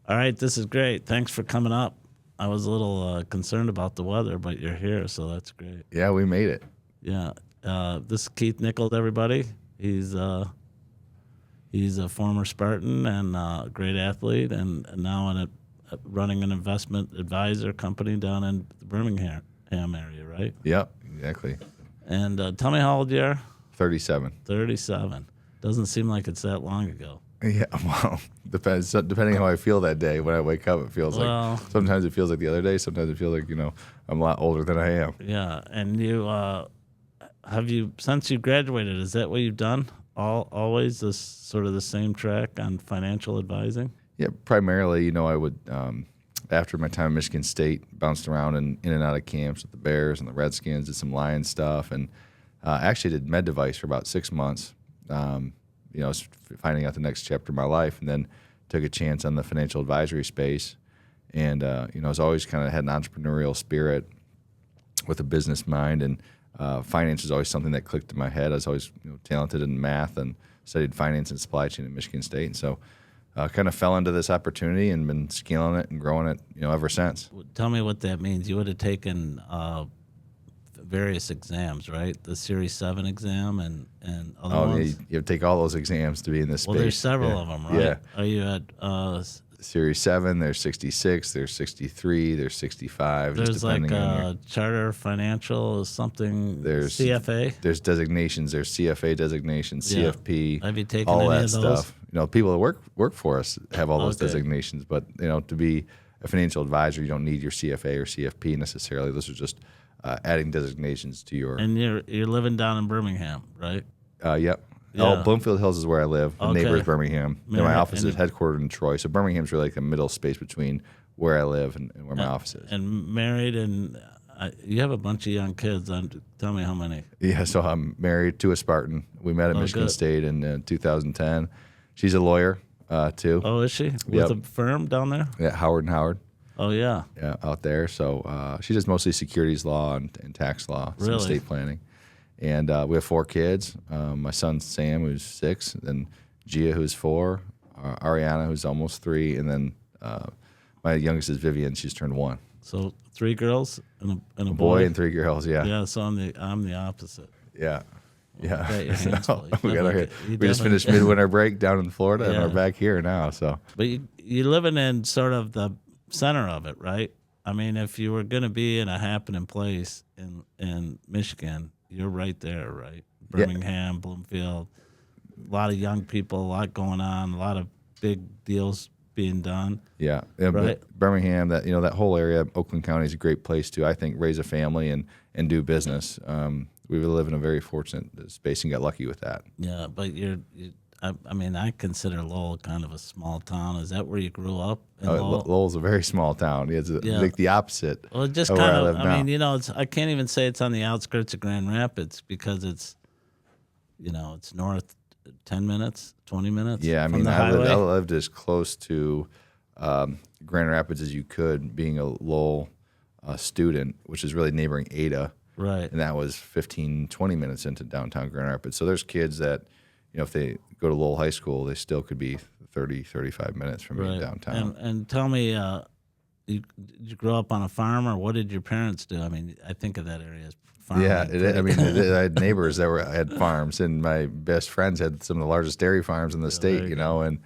All right, this is great. Thanks for coming up. I was a little concerned about the weather, but you're here, so that's great. Yeah, we made it. Yeah. This is Keith Nichol, everybody. He's a former Spartan and a great athlete, and now running an investment advisor company down in the Birmingham area, right? Yep, exactly. And tell me how old you are. 37. 37. Doesn't seem like it's that long ago. Yeah, well, depends. Depending how I feel that day. When I wake up, it feels like sometimes it feels like the other day. Sometimes it feels like I'm a lot older than I am. Yeah, and you since you graduated? Is that what you've done? Always this sort of the same track on financial advising? Yeah, primarily, I would after my time at Michigan State, bounced around in and out of camps with the Bears and the Redskins, did some Lions stuff, and actually did med device for about 6 months. I was finding out the next chapter of my life, and then took a chance on the financial advisory space. And, I was always kind of had an entrepreneurial spirit with a business mind, and finance was always something that clicked in my head. I was always talented in math and studied finance and supply chain at Michigan State. And so kind of fell into this opportunity and been scaling it and growing it, ever since. Tell me what that means. You would have taken various exams, right? The Series 7 exam and other ones? Yeah, you take all those exams to be in this space. Well, there's several of them, right? Yeah. Are you at Series 7, there's 66, there's 63, there's 65. There's like charter financial something, there's CFA? There's designations. There's CFA designations, CFP. Have you taken all any that of those? stuff. People that work for us have all those designations, but to be a financial advisor, you don't need your CFA or CFP necessarily. Those are just adding designations to your. And you're living down in Birmingham, right? Yep. Yeah. Oh, Bloomfield Hills is where I live. The neighbor is Birmingham. And my office is headquartered in Troy. So Birmingham's really like the middle space between where I live and where my office is. And married, and you have a bunch of young kids. Tell me how many. Yeah, so I'm married to a Spartan. We met at Michigan State in 2010. She's a lawyer, too. Oh, is she? With a firm down there? Yeah, Howard & Howard. Oh, yeah. Yeah, out there. So she does mostly securities law and tax law, some estate planning. And we have 4 kids. My son, Sam, who's 6, then Gia, who's 4, Ariana, who's almost 3, and then my youngest is Vivian. She's turned 1. So 3 girls and a boy and 3 girls, yeah. Yeah, so I'm the opposite. Yeah. Yeah. We We just finished midwinter break down in Florida, and we're back here now. So, but you're living in sort of the center of it, right? I mean, if you were going to be in a happening place in Michigan, you're right there, right? Birmingham, Bloomfield, a lot of young people, a lot going on, a lot of big deals being done. Yeah, right? Birmingham, that whole area, Oakland County is a great place to, I think, raise a family and do business. We live in a very fortunate space and got lucky with that. Yeah, but I consider Lowell kind of a small town. Is that where you grew up? Lowell's a very small town. It's like the opposite. Well, just kind of. I mean, I can't even say it's on the outskirts of Grand Rapids because it's north 10 minutes, 20 minutes. Yeah, I from mean, the I highway. lived as close to Grand Rapids as you could, being a Lowell student, which is really neighboring Ada. Right. And that was 15, 20 minutes into downtown Grand Rapids. So there's kids that, if they go to Lowell High School, they still could be 30, 35 minutes from being downtown. And tell me, did you grow up on a farm, or what did your parents do? I mean, I think of that area as farming. Yeah, I had neighbors that had farms, and my best friends had some of the largest dairy farms in the state, and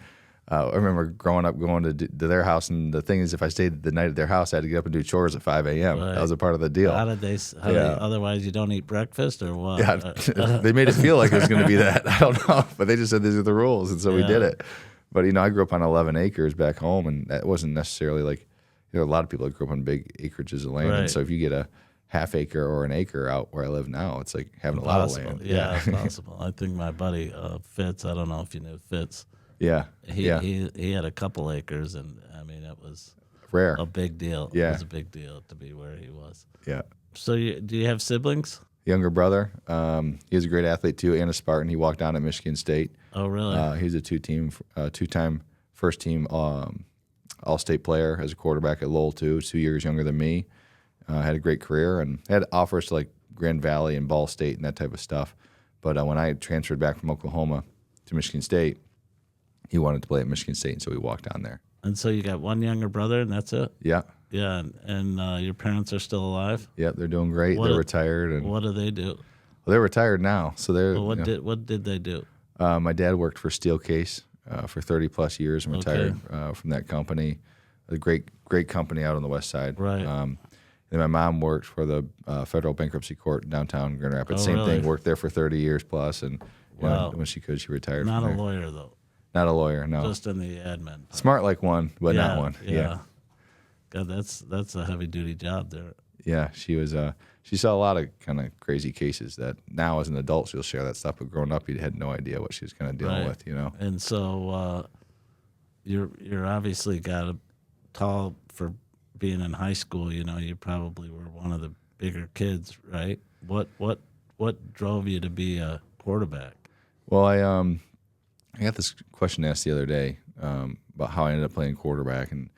I remember growing up going to their house, and the thing is, if I stayed the night at their house, I had to get up and do chores at 5 a.m. Right. That was a part of the deal. How did they? Otherwise, you don't eat breakfast, or what? Yeah, they made it feel like it was going to be that. I don't know, but they just said these are the rules, and so we did it. But I grew up on 11 acres back home, and that wasn't necessarily like a lot of people that grew up on big acreages of land, and so if you get a half acre or an acre out where I live now, it's like having a lot of land. Yeah, it's possible. I think my buddy Fitz. I don't know if you knew Fitz. Yeah, he had a couple acres, and I mean it was rare, a big deal. Yeah, it was a big deal to be where he was. Yeah. So do you have siblings? Younger brother. He was a great athlete too, and a Spartan. He walked down at Michigan State. Oh, really? He's a two-time first team all-state player as a quarterback at Lowell too. 2 years younger than me. Had a great career and had offers to like Grand Valley and Ball State and that type of stuff. But when I transferred back from Oklahoma to Michigan State, he wanted to play at Michigan State, and so we walked down there. And so you got one younger brother, and that's it. Yeah. Yeah, and your parents are still alive. Yeah, they're doing great. What They're do- retired, and What do they do? they're retired now. So they're Well, you know, what did they do? my dad worked for Steelcase for 30 plus years and retired from that company. A great company out on the west side. Right. And my mom worked for the federal bankruptcy court in downtown Grand Rapids. Oh, Same really? thing. Worked there for 30 years plus, and you know, Wow. when she could, she retired. Not from a there. lawyer though. Not a lawyer. No. Just in the admin. Smart like one, but not one. Yeah. God, that's a heavy duty job there. Yeah, she was. She saw a lot of kind of crazy cases that now, as an adult, she'll share that stuff. But growing up, you had no idea what she was kind of dealing Right. with. You know. And so you're obviously got a tall for being in high school. You know, you probably were one of the bigger kids, right? What drove you to be a quarterback? Well, I got this question asked the other day about how I ended up playing quarterback, and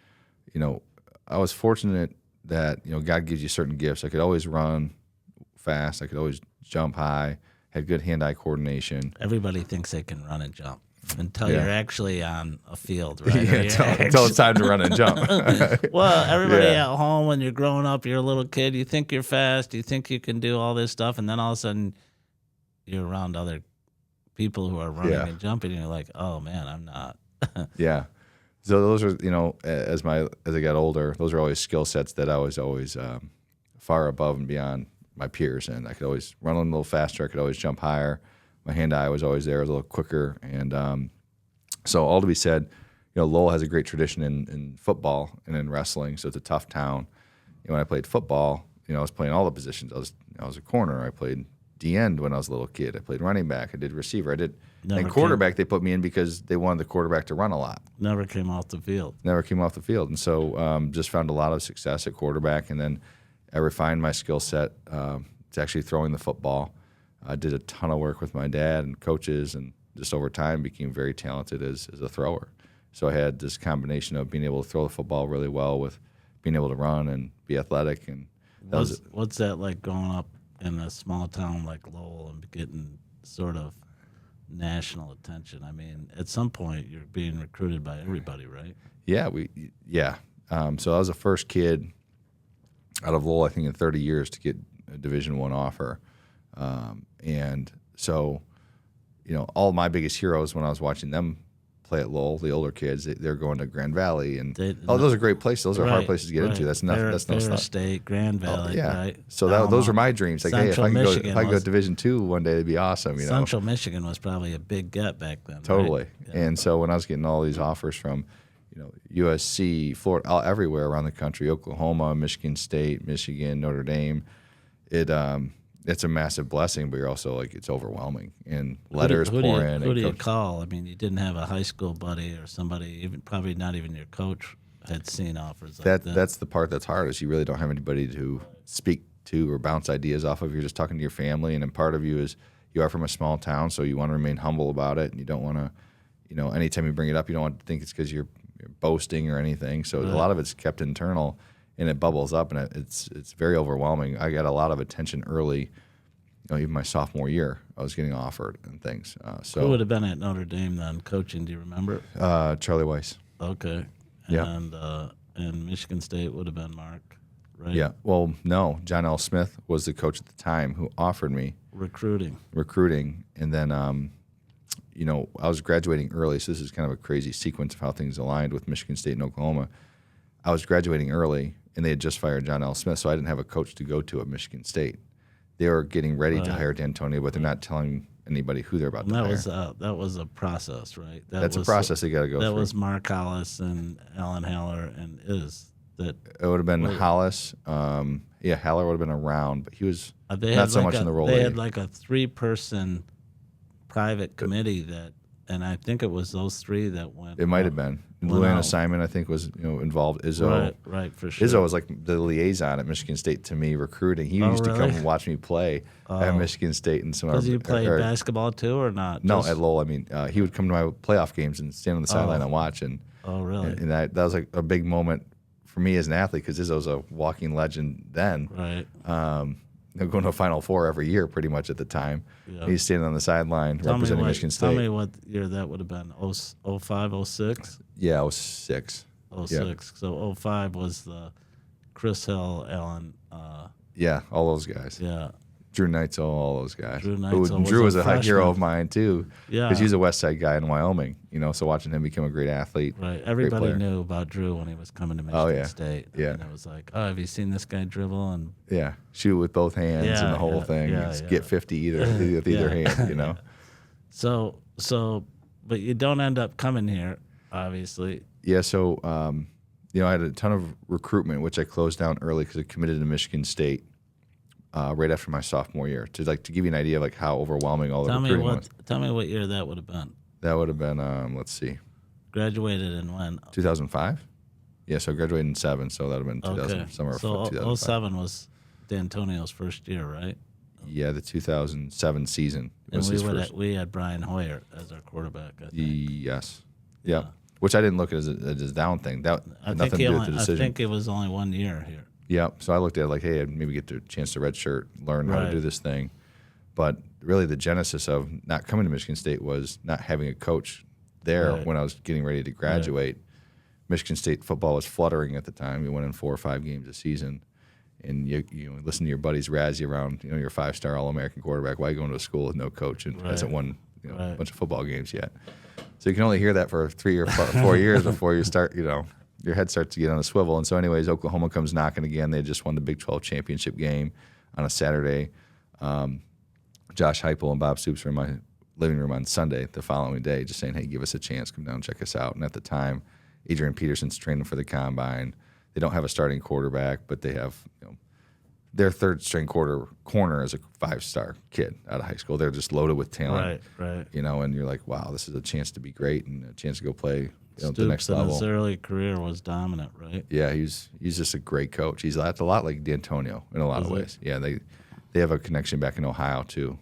you know, I was fortunate that God gives you certain gifts. I could always run fast. I could always jump high. Had good hand-eye coordination. Everybody thinks they can run and jump until Yeah. you're actually on a field, right? Or Yeah, you're until it's time to run and jump. Well, everybody Yeah. at home, when you're growing up, you're a little kid, you think you're fast, you think you can do all this stuff, and then all of a sudden you're around other people who are running Yeah. and jumping, and you're like, oh man, I'm not. Yeah. So those are, as I got older, those are always skill sets that I was always far above and beyond my peers. And I could always run a little faster. I could always jump higher. My hand-eye was always there, a little quicker. And so all to be said, Lowell has a great tradition in football and in wrestling. So it's a tough town. When I played football, I was playing all the positions. I was a corner. I played D end when I was a little kid. I played running back. I did receiver. And quarterback, they put me in because they wanted the quarterback to run a lot. Never came off the field. Never came off the field. And so just found a lot of success at quarterback. And then I refined my skill set to actually throwing the football. I did a ton of work with my dad and coaches, and just over time became very talented as a thrower. So I had this combination of being able to throw the football really well with being able to run and be athletic. And that What's that like growing up in a small town like Lowell and getting sort of national attention? I mean, at some point you're being recruited by everybody, right? Yeah, so I was the first kid out of Lowell, I think, in 30 years to get a Division I offer. And so, all my biggest heroes when I was watching them play at Lowell, the older kids, they're going to Grand Valley, and those are great places. Those are hard places to get into. That's nothing. That's no stuff. State, Grand Valley, right? So those are my dreams. Like, hey, if I can go to Division II one day, it'd be awesome. Central Michigan was probably a big get back then. Totally. Right? Yeah. And so when I was getting all these offers from, USC, Florida, everywhere around the country, Oklahoma, Michigan State, Michigan, Notre Dame, it's a massive blessing, but you're also like, it's overwhelming. And letters pour in. Who do you call? I mean, you didn't have a high school buddy or somebody, even probably not even your coach had seen offers like that. That's the part that's hard, is you really don't have anybody to speak to or bounce ideas off of. You're just talking to your family, and then part of you is you are from a small town, so you want to remain humble about it, and you don't want to, anytime you bring it up, you don't want to think it's because you're boasting or anything. So a lot of it's kept internal, and it bubbles up, and it's very overwhelming. I got a lot of attention early, even my sophomore year, I was getting offered and things. Who would have been at Notre Dame then coaching? Do you remember? Charlie Weiss. Okay. Yeah. And Michigan State would have been Mark, right? Yeah. Well, no, John L. Smith was the coach at the time who offered me recruiting, and then I was graduating early, so this is kind of a crazy sequence of how things aligned with Michigan State and Oklahoma. I was graduating early, and they had just fired John L. Smith, so I didn't have a coach to go to at Michigan State. They were getting ready to hire D'Antonio, but they're not telling anybody who they're about to hire. That was a process, right? That's a process they got to go through. That was Mark Hollis and Alan Haller and that. It would have been Hollis. Haller would have been around, but he was not so much in the role. They had like a 3-person private committee and I think it was those 3 that went. It might have been. Luanna Simon, I think, was involved. Izzo, right, for sure. Izzo was like the liaison at Michigan State to me recruiting. He used to come and watch me play at Michigan State, and some. Because you played basketball too, or not? No, at Lowell. I mean, he would come to my playoff games and stand on the sideline and watch. And really? And that was like a big moment for me as an athlete, because Izzo's a walking legend then. Right. Going to a Final Four every year, pretty much at the time. Yep. He's standing on the sideline representing Michigan State. Tell me what year that would have been. 05, 06? Yeah, 06. 06. So 05 was the Chris Hill, Allen. Yeah, all those guys. Yeah. Drew Neitzel, all those guys. Drew Who- Neitzel was Drew a was a high hero freshman. of mine too. Yeah. Because he's a West Side guy in Wyoming. So watching him become a great athlete. Right. great Everybody player. knew about Drew when he was coming to Michigan yeah. State. Yeah. And it was like, oh, have you seen this guy dribble? And Yeah, shoot with both hands Yeah, and the whole yeah, thing. yeah, Just yeah. get 50 with either hand. so, but you don't end up coming here, obviously. Yeah, so I had a ton of recruitment, which I closed down early because I committed to Michigan State right after my sophomore year. To give you an idea of like how overwhelming all the recruiting was. Tell me what year that would have been. That would have been let's see, Graduated in when? 2005. Yeah, so I graduated in 7, so that would have been 2000, Okay. summer of So 2005. 07 was D'Antonio's first year, right? Yeah, the 2007 season And was his first. we had Brian Hoyer as our quarterback, I think. Yes. Yeah. Which I didn't look at as a down thing. That had nothing to do with the I decision. think it was only 1 year here. Yeah, so I looked at it like, hey, I'd maybe get the chance to redshirt, learn how to Right. do this thing. But really the genesis of not coming to Michigan State was not having a coach there Right. when I was getting ready to graduate. Michigan State football was fluttering at the time. We went in 4 or 5 games a season. And you listen to your buddies razz you around, your 5-star All-American quarterback. Why are you going to a school with no coach and hasn't won a Right. bunch of football games yet? So you can only hear that for 3 or 4 years before you start, your head starts to get on a swivel. And so anyways, Oklahoma comes knocking again. They just won the Big 12 championship game on a Saturday. Josh Heupel and Bob Stoops were in my living room on Sunday the following day just saying, hey, give us a chance. Come down and check us out. And at the time, Adrian Peterson's training for the combine. They don't have a starting quarterback, but they have their third-string corner is a 5-star kid out of high school. They're just loaded with talent. Right. And you're like, wow, this is a chance to be great and a chance to go play Stoops the next in level. his early career was dominant, right? Yeah, he's just a great coach. He's a lot like D'Antonio in a lot of ways. Yeah, they have a connection back in Ohio too.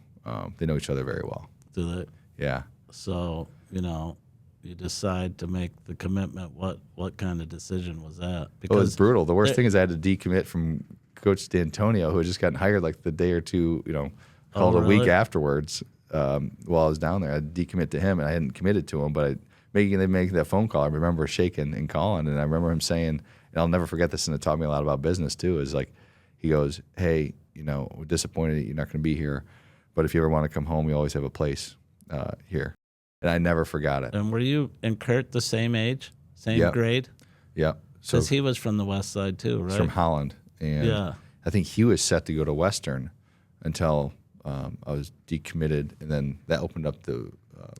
They know each other very well. Do they? Yeah. So, you decide to make the commitment. What kind of decision was that? It was brutal. The worst thing is I had to decommit from Coach D'Antonio, who had just gotten hired like the day or two, called a week afterwards while I was down there. I had to decommit to him, and I hadn't committed to him, but making that phone call, I remember shaking and calling, and I remember him saying, and I'll never forget this, and it taught me a lot about business too, is like, he goes, hey, we're disappointed that you're not going to be here, but if you ever want to come home, we always have a place here. And I never forgot it. And were you and Kurt the same age, same Yep. grade? Yeah. So Because he was from the West Side too, right? he's from Holland. And Yeah. I think he was set to go to Western until I was decommitted, and then that opened up the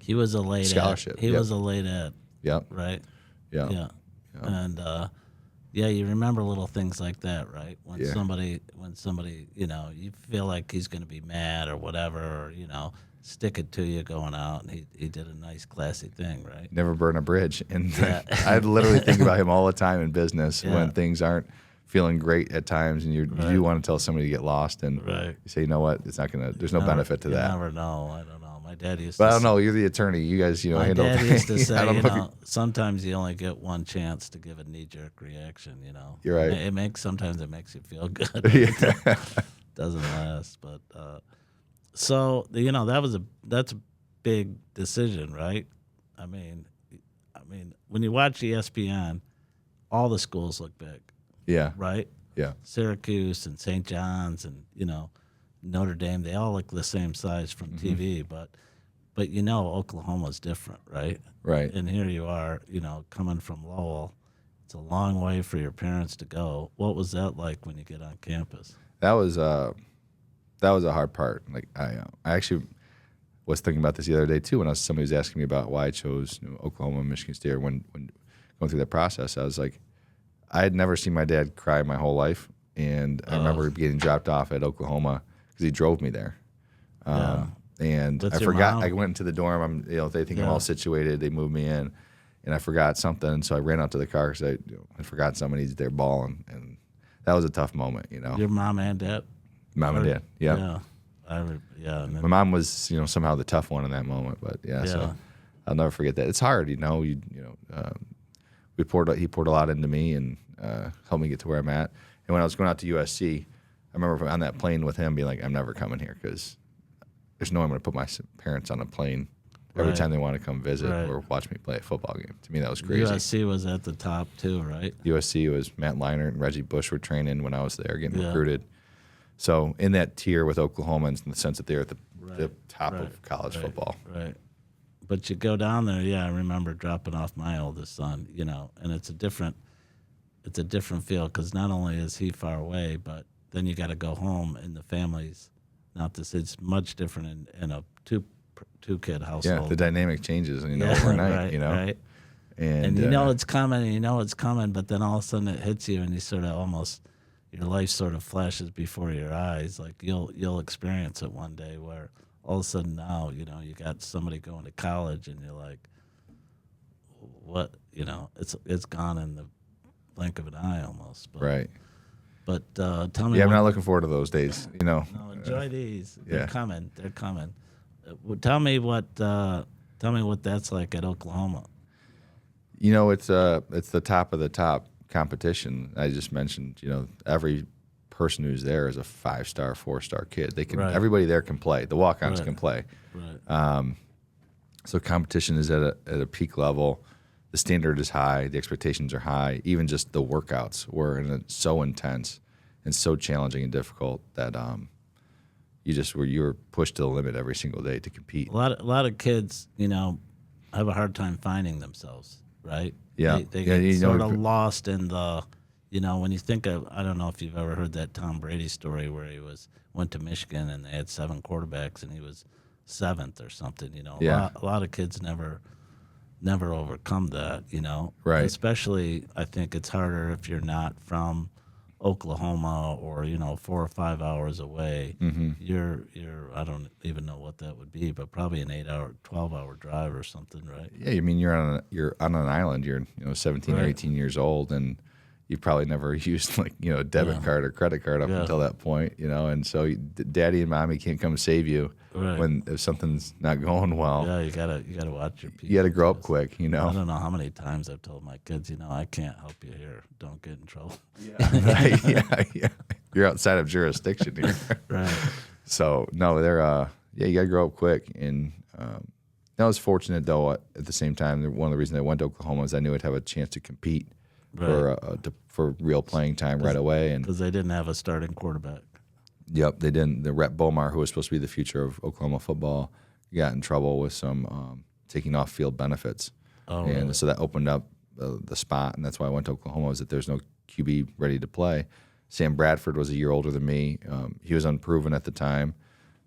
He was a late scholarship. Ed. He Yep. was a late ed, Yep. right? Yeah. Yeah. And you remember little things like that, right? When Yeah. somebody, you feel like he's going to be mad or whatever, or stick it to you going out, and he did a nice, classy thing, right? Never burn a bridge. And Yeah. I literally think about him all the time in business Yeah. when things aren't feeling great at times, and you do want to tell somebody to get lost, and Right. you say, you know what, it's not gonna. There's no benefit to you that. Never know. I don't know. My dad used But to. I don't know. You're the attorney. You guys, My handle dad used to things. say, I don't know if sometimes you only get one chance to give a knee-jerk reaction. You're right. Sometimes it makes you feel good. Yeah. Doesn't last, but so that's a big decision, right? I mean, when you watch ESPN, all the schools look big, Yeah. right? Yeah. Syracuse and St. John's and Notre Dame, they all look the same size from Mm-hmm. TV, but Oklahoma's different, right? Right. And here you are, coming from Lowell. It's a long way for your parents to go. What was that like when you get on campus? That was a hard part. Like I actually was thinking about this the other day too when somebody was asking me about why I chose Oklahoma and Michigan State. Or when going through that process, I was like, I had never seen my dad cry my whole life, and I remember getting dropped off at Oklahoma because he drove me there. And With I your forgot. mom? I went into the dorm. They think I'm all situated. They moved me in, and I forgot something. So I ran out to the car because I forgot something. He's there bawling, and that was a tough moment. Your mom and dad? Mom and dad. Yeah. Yeah. And My mom was, somehow the tough one in that moment, but so I'll never forget that. It's hard, he poured a lot into me and helped me get to where I'm at. And when I was going out to USC, I remember on that plane with him being like, I'm never coming here because there's no way I'm going to put my parents on a plane every Right. time they want to come visit Right. or watch me play a football game. To me, that was crazy. USC was at the top too, right? USC was Matt Leinart and Reggie Bush were training when I was there, getting Yeah. recruited. So in that tier with Oklahoma, in the sense that they're at the top Right. of college Right. football. Right. But you go down there, yeah. I remember dropping off my oldest son, and it's a different feel because not only is he far away, but then you got to go home and the family's not this. It's much different in a two kid household. Yeah, the dynamic changes, Yeah, overnight, right, right. And It's coming, but then all of a sudden it hits you, and you sort of almost your life sort of flashes before your eyes. Like you'll experience it one day where all of a sudden now you got somebody going to college, and you're like, what? It's gone in the blink of an eye almost. But, right. But tell me. Yeah, I'm not looking forward to those days. No, enjoy these. They're yeah. coming. They're coming. Tell me what that's like at Oklahoma. It's the top of the top competition. I just mentioned, every person who's there is a 5-star, 4-star kid. They can Right. Everybody there can play. The walk-ons Right. can play. Right. So competition is at a peak level. The standard is high. The expectations are high. Even just the workouts were so intense and so challenging and difficult that you were pushed to the limit every single day to compete. A lot of kids, have a hard time finding themselves, right? Yeah. They Yeah, get sort of lost in the, when you think of, I don't know if you've ever heard that Tom Brady story where he went to Michigan and they had 7 quarterbacks and he was 7th or something. Yeah. A lot of kids never overcome that. Right. Especially, I think it's harder if you're not from Oklahoma or 4 or 5 hours away. Mm-hmm. You're I don't even know what that would be, but probably an 8-hour, 12-hour drive or something, right? Yeah, I mean you're on an island. You're 17 or Right. 18 years old, and you probably never used a debit Yeah. card or credit card up Yeah. until that point, and so daddy and mommy can't come save you Right. if something's not going well. Yeah, you gotta watch your people. You got to grow up quick, I don't know how many times I've told my kids, I can't help you here. Don't get in trouble. Right? Yeah. You're outside of jurisdiction here. Right. So no, they're you got to grow up quick. And I was fortunate though. At the same time, one of the reasons I went to Oklahoma is I knew I'd have a chance to compete for real playing time right away. And Because they didn't have a starting quarterback. yep, they didn't. The Rhett Bomar, who was supposed to be the future of Oklahoma football, got in trouble with some taking off field benefits. Oh, And really? so that opened up the spot, and that's why I went to Oklahoma, was that there's no QB ready to play. Sam Bradford was a year older than me. He was unproven at the time,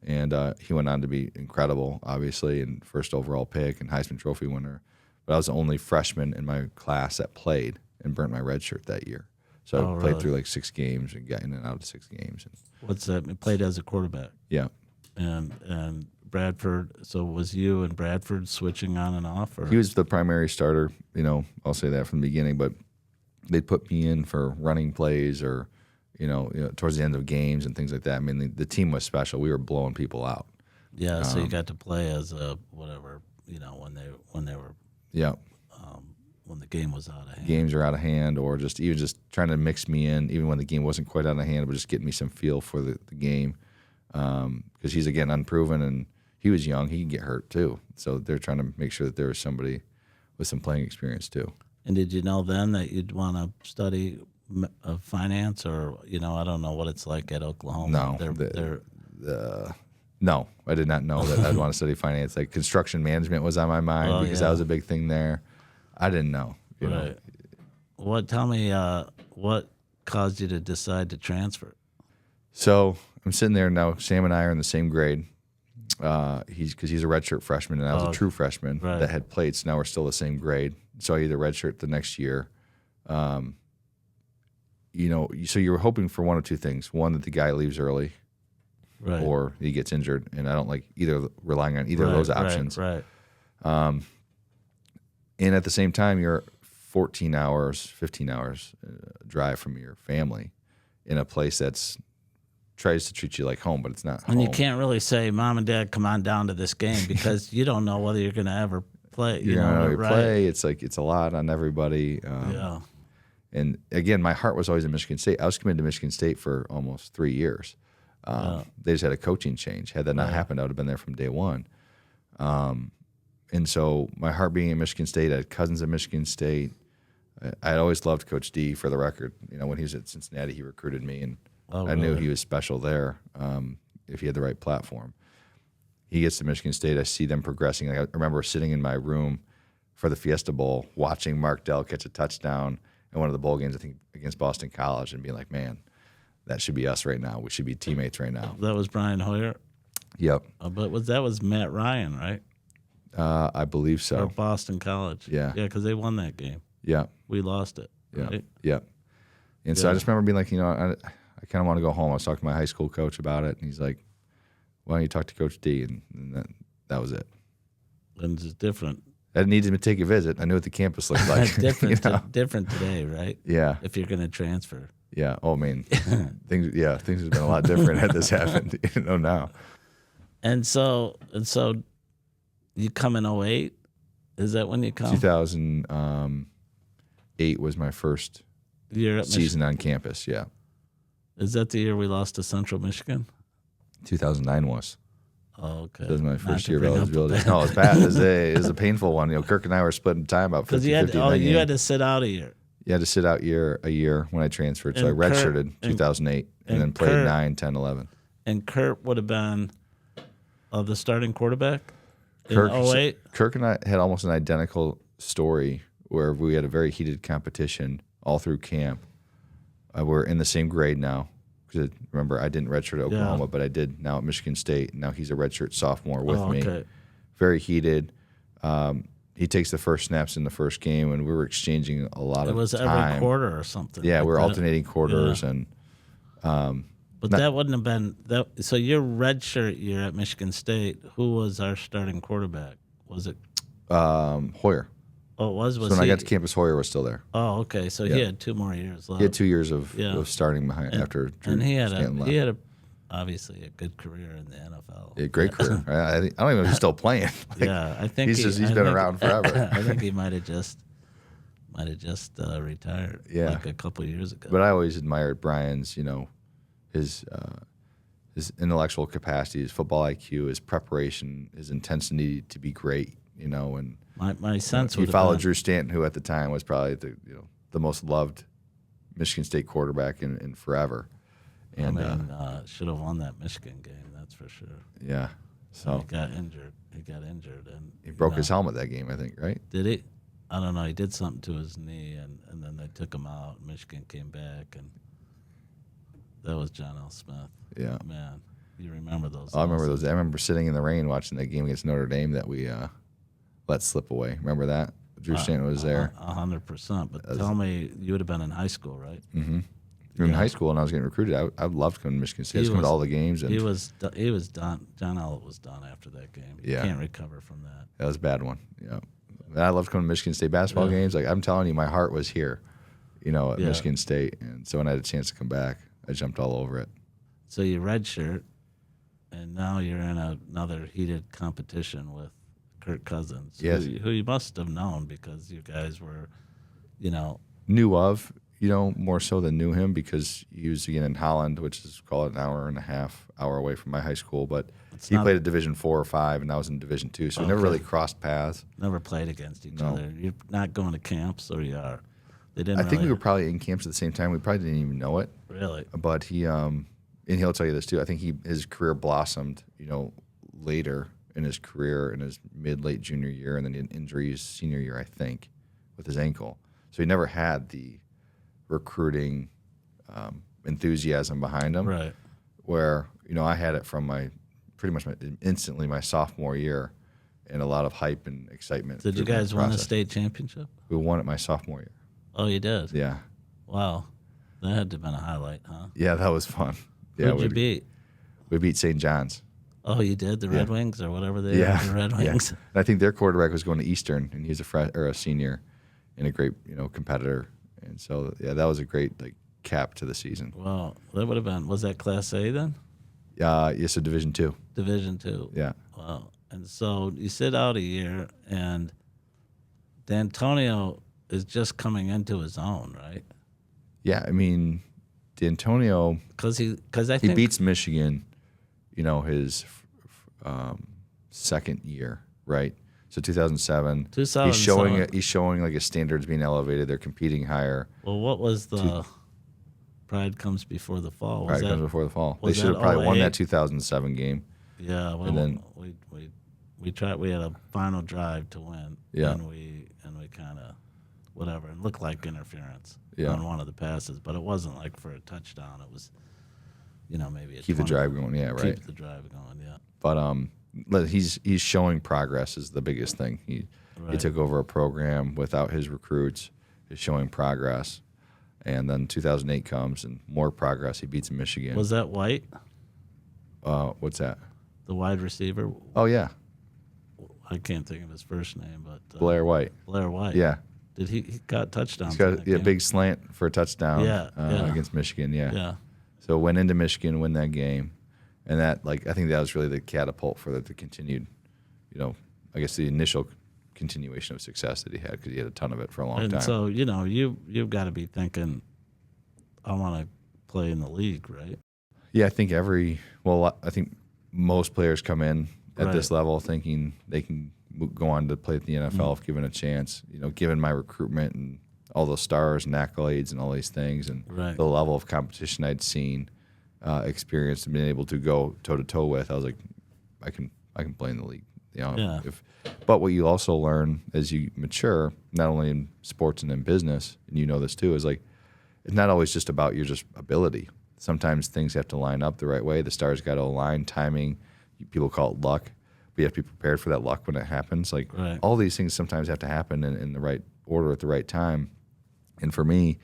and he went on to be incredible, obviously, and first overall pick and Heisman Trophy winner. But I was the only freshman in my class that played and burnt my red shirt that year. So I played really? through like 6 games and got in and out of 6 games. And, What's that? He played as a quarterback. yeah. And Bradford. So was you and Bradford switching on and off, or He was the primary starter, I'll say that from the beginning, but they'd put me in for running plays or, towards the end of games and things like that. I mean, the team was special. We were blowing people out. yeah? So you got to play as a whatever when they were Yeah. when the game was out of hand. Games are out of hand, or even just trying to mix me in, even when the game wasn't quite out of hand, but just getting me some feel for the game. Because he's, again, unproven, and he was young. He can get hurt, too. So they're trying to make sure that there was somebody with some playing experience, too. And did you know then that you'd want to study finance, or I don't know what it's like at Oklahoma? No, no, I did not know that I'd want to study finance. Like construction management was on my mind because that was a big thing there. I didn't know. You know. What? Tell me, what caused you to decide to transfer? So I'm sitting there now. Sam and I are in the same grade. He's a redshirt freshman, and I was a true freshman that had played. So now we're still the same grade. So I either redshirt the next year. So you were hoping for one of two things: one, that the guy leaves early, or he gets injured, and I don't like relying on either of those options. Right. And at the same time, you're 15 hours drive from your family in a place that's tries to treat you like home, but it's not home. And you can't really say, "Mom and Dad, come on down to this game," because you don't know whether you're going to ever play. You know, play. It's like it's a lot on everybody. And again, my heart was always in Michigan State. I was committed to Michigan State for almost 3 years. They just had a coaching change. Had that not happened, I would have been there from day one. And so my heart being at Michigan State, I had cousins at Michigan State. I always loved Coach D, for the record. When he was at Cincinnati, he recruited me, and Oh, I knew really? he was special there if he had the right platform. He gets to Michigan State. I see them progressing. I remember sitting in my room for the Fiesta Bowl, watching Mark Dell catch a touchdown in one of the bowl games, I think, against Boston College, and being like, man, that should be us right now. We should be teammates right now. That was Brian Hoyer. Yep. But that was Matt Ryan, right? I believe Or so. Boston College. Yeah. Yeah, because they won that game. Yeah. We lost it. Yeah. Right? Yeah. And so Yeah. I just remember being like, I kind of want to go home. I was talking to my high school coach about it, and he's like, why don't you talk to Coach D? And that was it. And it's different. I didn't need to take a visit. I knew what the campus looked like. Different today, right? Yeah. If you're going to transfer. Yeah. Oh, man. things have been a lot different had this happened, now. And so you come in 08? Is that when you come? 2008 was my first You're at season on campus. Yeah. Is that the year we lost to Central Michigan? 2009 was. Oh, okay. That was my Not first to year of bring up eligibility. the- No, it was bad. It was a painful one. Kirk and I were splitting time about 50-50. Because you had to sit out a year. You had to sit out a year when I transferred. So And I Kurt- redshirted 2008 and then and played Kurt- 9, 10, 11. And Kurt would have been the starting quarterback in Kirk, 08? Kirk and I had almost an identical story where we had a very heated competition all through camp. We're in the same grade now. Because remember, I didn't redshirt at Oklahoma, but I did now at Michigan State. Now he's a redshirt sophomore with me. Okay. Very heated. He takes the first snaps in the first game, and we were exchanging a lot It of was time. every quarter or something. Yeah, like we were that. alternating quarters, and But that wouldn't have been that. So your redshirt year at Michigan State, who was our starting quarterback? Was it? Hoyer. Oh, it was. So Was when I he? got to campus, Hoyer was still there. Oh, okay. So he had 2 more years left. He had 2 years of Yeah. starting behind after Drew and he Stanton left. had obviously a good career in the NFL. Yeah, great career. I don't even know if he's still playing. Yeah, I think he's I been think- around forever. I think he might have just retired. Yeah. like a couple of years ago. But I always admired Brian's, his intellectual capacity, his football IQ, his preparation, his intensity to be great, and my sense he would have followed been, Drew Stanton, who at the time was probably the most loved Michigan State quarterback in forever. And should have won that Michigan game. That's for sure. yeah, so He got injured, and he broke his helmet that game, I think, right? Did he? I don't know. He did something to his knee, and then they took him out. Michigan came back, and that was John L. Smith. Yeah. Man, you remember those? I remember losses. those. I remember sitting in the rain watching that game against Notre Dame that we let slip away. Remember that? Drew Stanton was there. 100%. But tell me, you would have been in high school, right? Mm-hmm. In high school, and I was getting recruited. I loved coming to Michigan State. I was coming to all the games, and He was done. John L. was done after that game. You Yeah. can't recover from that. that was a bad one. Yeah, and I loved coming to Michigan State basketball games. Like I'm telling you, my heart was here, at Yeah. Michigan State, and so when I had a chance to come back, I jumped all over it. So you redshirt, and now you're in another heated competition with Kirk Cousins, Yes. who you must have known because you guys were, Knew of, more so than knew him because he was again in Holland, which is call it an hour and a half away from my high school. But he played at Division 4 or 5, and I was in Division 2, so we never really crossed paths. never played against each other. You're not going to camps, or you are. They didn't. I think really, we were probably in camps at the same time. We probably didn't even know it. really. But he, and he'll tell you this too. I think his career blossomed, later in his career in his late junior year, and then in injuries senior year, I think, with his ankle. So he never had the recruiting enthusiasm behind him. Right. Where I had it from instantly my sophomore year, and a lot of hype and excitement. Did you through the guys win a process. state championship? We won it my sophomore year. Oh, you did. Yeah, Wow, that had to have been a highlight, huh? yeah, that was fun. Yeah, Who'd you beat? we beat St. John's. Oh, you did the Red Wings or whatever they Yeah, are. The Red yeah. Wings. And I think their quarterback was going to Eastern, and he's a senior, and a great competitor. And so that was a great cap to the season. Well, that would have been. Was that Class A then? Yes, so Division 2. Division 2. Yeah, Wow. And so you sit out a year, and D'Antonio is just coming into his own, right? yeah. I mean, D'Antonio, Because I he think beats Michigan, his second year, right? So 2007, 2007, he's showing like his standards being elevated. They're competing higher. Well, what was the Pride Comes Before the Fall? Pride comes before the fall. They was should have that probably won 08? that 2007 game. Yeah, well, And then- we tried. We had a final drive to win. Yeah. and we kind of whatever. It looked like interference Yeah. on one of the passes, but it wasn't like for a touchdown. It was, maybe a Keep the 20 drive going. Yeah, right. Keep the drive going. Yeah. But he's showing progress is the biggest thing. He Right. took over a program without his recruits. He's showing progress, and then 2008 comes and more progress. He beats Michigan. Was that White, What's that? the wide receiver? Oh yeah, I can't think of his first name, but Blair White. Blair White. Yeah, Did he got touchdowns? he's in got that a game? big slant for a touchdown. Yeah, yeah. Against Michigan. Yeah. Yeah. So went into Michigan, win that game, and that I think that was really the catapult for the continued, I guess the initial continuation of success that he had because he had a ton of it for a long And time. so you've got to be thinking, I want to play in the league, right? Yeah, I think I think most players come in at this Right. level thinking they can go on to play at the NFL if given a chance. Given my recruitment and all those stars and accolades and all these things and Right. the level of competition I'd seen, experienced, and been able to go toe to toe with, I was like, I can play in the league. Yeah. But what you also learn as you mature, not only in sports and in business, and you know this too, is like it's not always just about your just ability. Sometimes things have to line up the right way. The stars got to align, timing. People call it luck. But you have to be prepared for that luck when it happens. Like Right. all these things sometimes have to happen in the right order at the right time. And for me,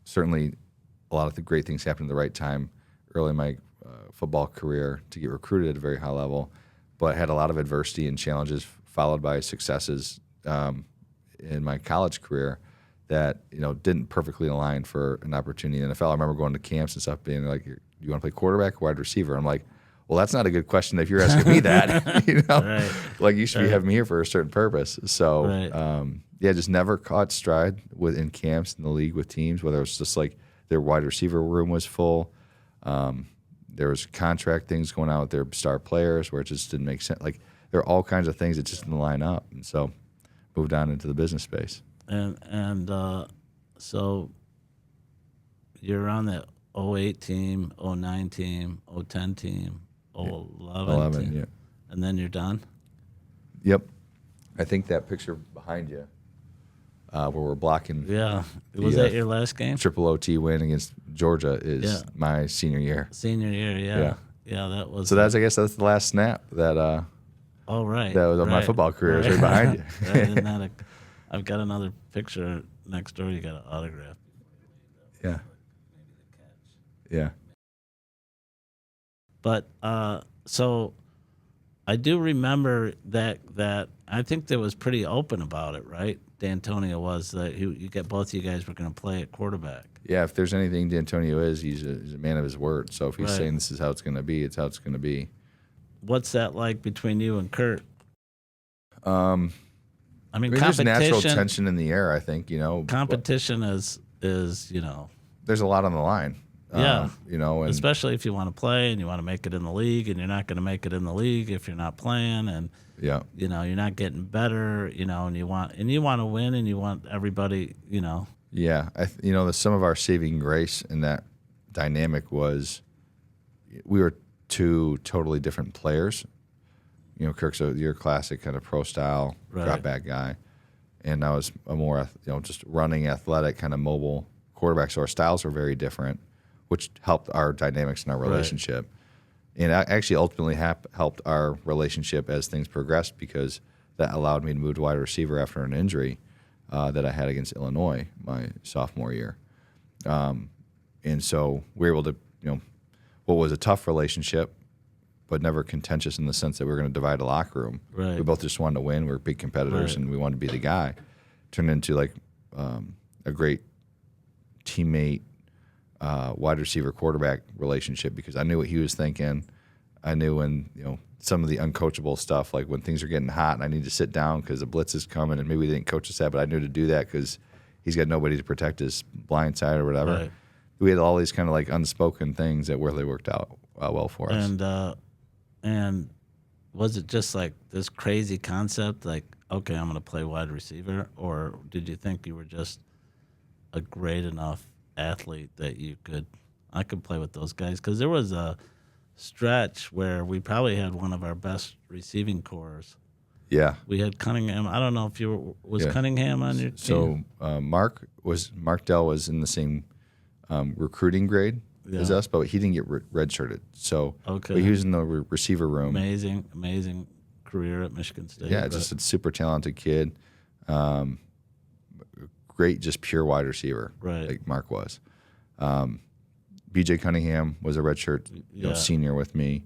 certainly a lot of the great things happened at the right time early in my football career to get recruited at a very high level, but had a lot of adversity and challenges followed by successes in my college career that didn't perfectly align for an opportunity in the NFL. I remember going to camps and stuff, being like, "You want to play quarterback or wide receiver?" I'm like, "Well, that's not a good question if you're asking me that." Right. Like you should be having me here for a certain purpose. So, Right. just never caught stride in camps in the league with teams. Whether it was just like their wide receiver room was full, there was contract things going on with their star players where it just didn't make sense. Like there are all kinds of things that just didn't line up, and so moved on into the business space. And so you're on the 08 team, 09 team, 010 team, 011 team. Yeah. And then you're done? Yep. I think that picture behind you, where we're blocking Yeah. Was The, that your last game? triple OT win against Georgia, is Yeah. my senior year. Senior year, yeah. Yeah. Yeah, that was. So I guess that's the last snap that oh, right. that was on my right, football career. Is right behind you. Right, isn't that I've got another picture next door. You got an autograph. Yeah. Yeah. But so I do remember that I think that was pretty open about it, right? D'Antonio was that you get both of you guys were going to play at quarterback. Yeah, if there's anything D'Antonio is, he's a man of his word. So if he's Right. saying this is how it's going to be, it's how it's going to be. What's that like between you and Kurt? I mean, There's natural competition. tension in the air, I think, Competition is There's a lot on the line. Yeah. And especially if you want to play and you want to make it in the league, and you're not going to make it in the league if you're not playing, and yeah. you're not getting better, and you want to win, and you want everybody, Yeah, some of our saving grace in that dynamic was we were two totally different players. Kirk's your classic kind of pro style Right. drop back guy, and I was a more just running, athletic, kind of mobile quarterback. So our styles were very different, which helped our dynamics in our relationship, and actually ultimately helped our relationship as things progressed because that allowed me to move to wide receiver after an injury that I had against Illinois my sophomore year. And so we were able to, what was a tough relationship, but never contentious in the sense that we were going to divide a locker room. Right. We both just wanted to win. We were big competitors, Right. and we wanted to be the guy. Turned into like a great teammate, wide receiver quarterback relationship because I knew what he was thinking. I knew when some of the uncoachable stuff, like when things are getting hot and I need to sit down because the blitz is coming, and maybe we didn't coach us that, but I knew to do that because he's got nobody to protect his blind side or whatever. Right. We had all these kind of like unspoken things that really worked out well for us. and was it just like this crazy concept, like, okay, I'm going to play wide receiver, or did you think you were just a great enough athlete that I could play with those guys? Because there was a stretch where we probably had one of our best receiving cores. Yeah. We had Cunningham. I don't know if was Yeah. Cunningham on your team? So Mark Dell was in the same recruiting grade as us, but he didn't get redshirted. So Okay. but he was in the receiver room. Amazing career at Michigan State. Yeah, just a super talented kid. Great, just pure wide receiver, Right. like Mark was. B.J. Cunningham was a redshirt senior with me,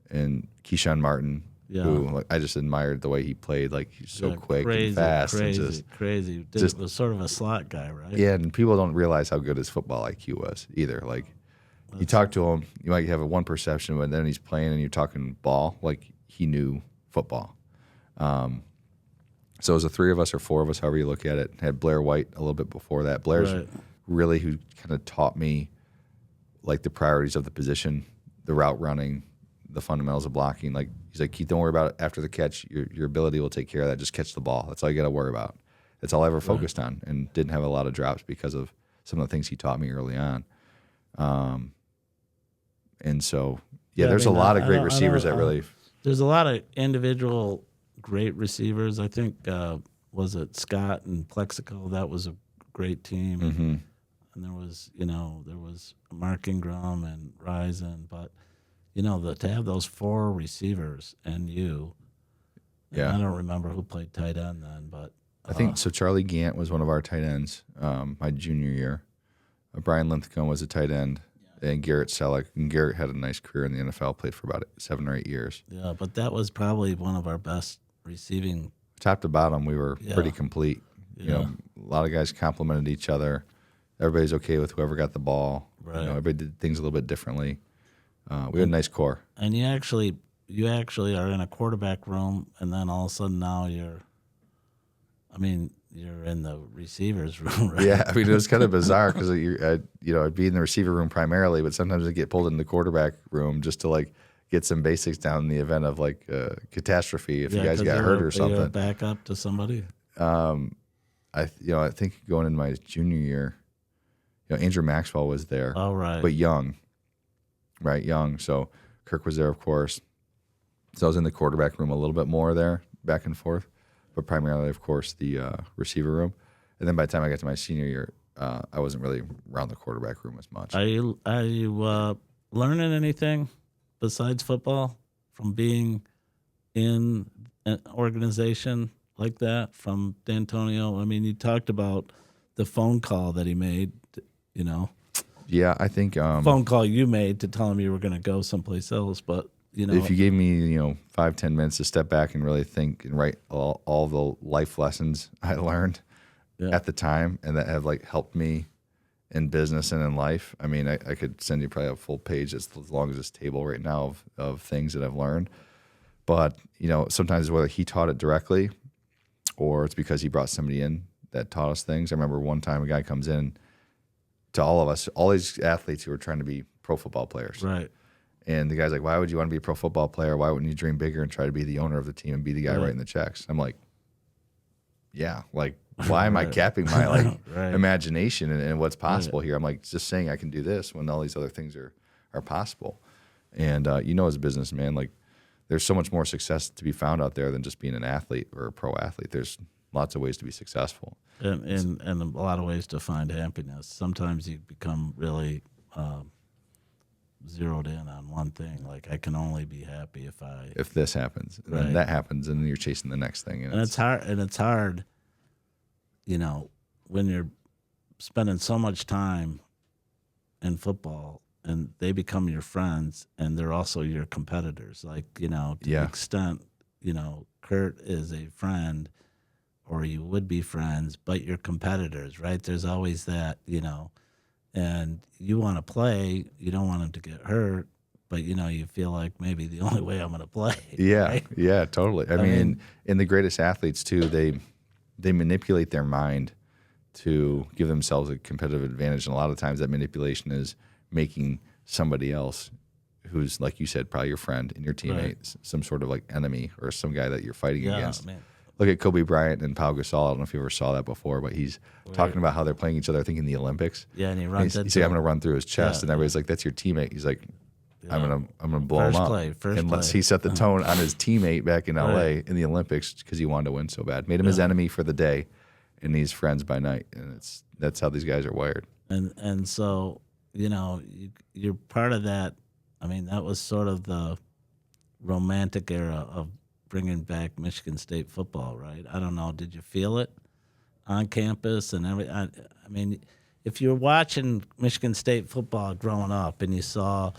and Keyshawn Martin, who I just admired the way he played. Like, he's so quick and fast. Crazy. Was sort of a slot guy, right? Yeah, and people don't realize how good his football IQ was either. Like, you talk to him, you might have a one perception, but then he's playing and you're talking ball, like he knew football. So it was the three of us or four of us, however you look at it. Had Blair White a little bit before that. Blair's really who kind of taught me like the priorities of the position, the route running, the fundamentals of blocking. Like, he's like, Keith, don't worry about it after the catch. Your ability will take care of that. Just catch the ball. That's all you got to worry about. That's all I ever focused on, and didn't have a lot of drops because of some of the things he taught me early on. And so, there's a lot of great receivers that really. There's a lot of individual great receivers. I think was it Scott and Plexico? That was a great team. Mm-hmm. And there was Mark Ingram and Risen, but to have those four receivers and you. And I don't remember who played tight end then, but I think so. Charlie Gant was one of our tight ends my junior year. Brian Linthicum was a tight end, and Garrett Selleck. And Garrett had a nice career in the NFL, played for about 7 or 8 years. Yeah, but that was probably one of our best receiving. Top to bottom, we were pretty complete. A lot of guys complimented each other. Everybody's okay with whoever got the ball. Right. Everybody did things a little bit differently. We had a nice core. And you actually are in a quarterback room, and then all of a sudden now you're in the receivers room, right? Yeah, it was kind of bizarre because I'd be in the receiver room primarily, but sometimes I'd get pulled in the quarterback room just to like get some basics down in the event of like catastrophe if you guys got hurt or something. Back up to somebody. I think going in my junior year, Andrew Maxwell was there. Oh, right. But young. So Kirk was there, of course. So I was in the quarterback room a little bit more there, back and forth, but primarily, of course, the receiver room. And then by the time I got to my senior year, I wasn't really around the quarterback room as much. Are you learning anything besides football from being in an organization like that from D'Antonio? I mean, you talked about the phone call that he made, Yeah, I think phone call you made to tell him you were going to go someplace else, but if you gave me 5-10 minutes to step back and really think and write all the life lessons I learned at the time and that have like helped me in business and in life, I mean, I could send you probably a full page as long as this table right now of things that I've learned. But sometimes whether he taught it directly or it's because he brought somebody in that taught us things. I remember one time a guy comes in to all of us, all these athletes who were trying to be pro football players. Right. And the guy's like, why would you want to be a pro football player? Why wouldn't you dream bigger and try to be the owner of the team and be the guy writing the checks? I'm like, yeah, like, why am I capping my imagination and what's possible here? I'm like, just saying I can do this when all these other things are possible. And, as a businessman, like, there's so much more success to be found out there than just being an athlete or a pro athlete. There's lots of ways to be successful. And a lot of ways to find happiness. Sometimes you become really zeroed in on one thing. Like, I can only be happy if this happens, and then that happens, and then you're chasing the next thing. And it's hard. And it's hard, when you're spending so much time in football, and they become your friends, and they're also your competitors. Like, to the extent, Kurt is a friend, or you would be friends, but you're competitors, right? There's always that, and you want to play, you don't want him to get hurt, but you feel like maybe the only way I'm going to play. Yeah, right? Yeah, totally. I mean, and the greatest athletes too, they manipulate their mind to give themselves a competitive advantage, and a lot of times that manipulation is making somebody else who's, like you said, probably your friend and your teammate, Right. some sort of like enemy or some guy that you're fighting Yeah, against. man. Look at Kobe Bryant and Pau Gasol. I don't know if you ever saw that before, but he's talking Right. about how they're playing each other, I think, in the Olympics. Yeah, and he And runs he's into saying, I'm him. going to run through his chest. Yeah, And everybody's like, that's your teammate. He's like, I'm Yeah. gonna blow him First up. play, first Unless play. he set the tone on his teammate back in LA Right. in the Olympics because he wanted to win so bad. Made him his enemy for the day, and he's friends by night. And that's how these guys are wired. And so, you're part of that. I mean, that was sort of the romantic era of bringing back Michigan State football, right? I don't know. Did you feel it on campus and every? I mean, if you're watching Michigan State football growing up and you saw,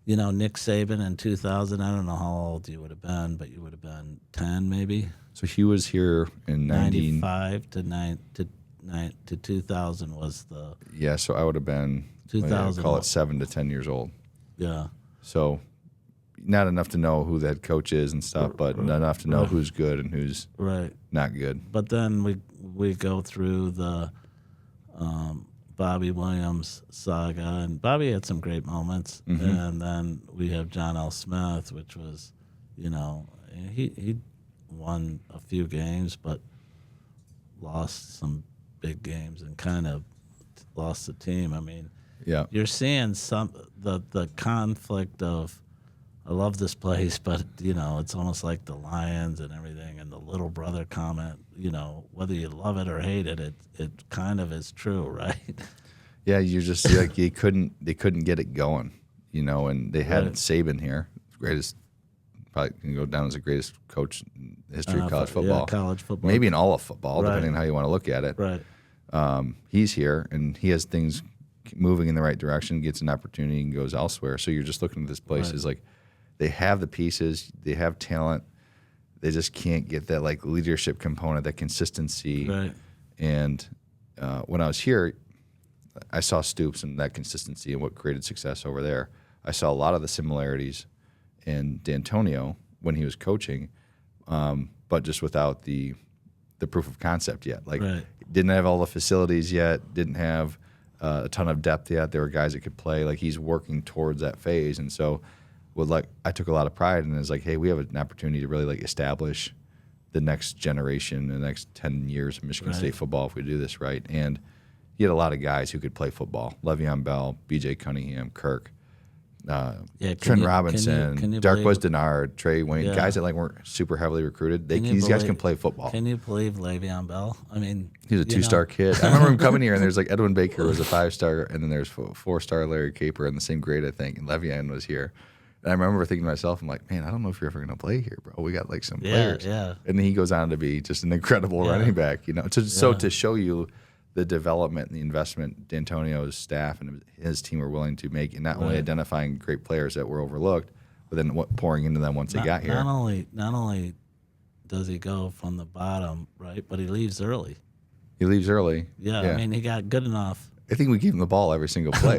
Nick Saban in 2000, I don't know how old you would have been, but you would have been 10 maybe. So he was here in 95 to 2000 was the Yeah, so I would have been 2000. call it 7 to 10 years old. Yeah. So not enough to know who the head coach is and stuff, but enough to know who's good and who's Right. not good. But then we go through the Bobby Williams saga, and Bobby had some great moments. And then we have John L. Smith, which was, he won a few games, but lost some big games and kind of lost the team. I mean, Yeah. you're seeing the conflict of, I love this place, but it's almost like the Lions and everything, and the little brother comment. Whether you love it or hate it, it kind of is true, right? Yeah, you're just like they couldn't get it going, and they had Right. Saban here, greatest, probably can go down as the greatest coach in the history of college Yeah, football. college football. Maybe in all of football, Right. depending on how you want to look at it. Right. He's here, and he has things moving in the right direction, gets an opportunity, and goes elsewhere. So you're just looking at this place as like they have the pieces, they have talent, they just can't get that like leadership component, that consistency. Right. And when I was here, I saw Stoops and that consistency and what created success over there. I saw a lot of the similarities in D'Antonio when he was coaching, but just without the proof of concept yet. Like, Right. didn't have all the facilities yet, didn't have a ton of depth yet. There were guys that could play. Like, he's working towards that phase. And so I took a lot of pride in it. It's like, hey, we have an opportunity to really like establish the next generation, the next 10 years of Michigan State football if we do this right. And he had a lot of guys who could play football. Le'Veon Bell, B.J. Cunningham, Kirk, Trent Robinson, can you Darquez believe- Dennard, Trey Wayne, Yeah. guys that like weren't super heavily recruited. Can you These guys believe- can play football. Can you believe Le'Veon Bell? I mean, He's a two-star kid. I remember him coming here, and there's like Edwin Baker was a 5-star, and then there's 4-star Larry Caper in the same grade, I think, and Le'Veon was here. And I remember thinking to myself, I'm like, man, I don't know if you're ever going to play here, bro. We got like some players. Yeah. And then he goes on to be just an incredible running back, So to show you the development and the investment D'Antonio's staff and his team were willing to make, and not only identifying great players that were overlooked, but then pouring into them once they got here. Not only does he go from the bottom, right, but he leaves early. He leaves early. Yeah. I mean, he got good enough. I think we gave him the ball every single play.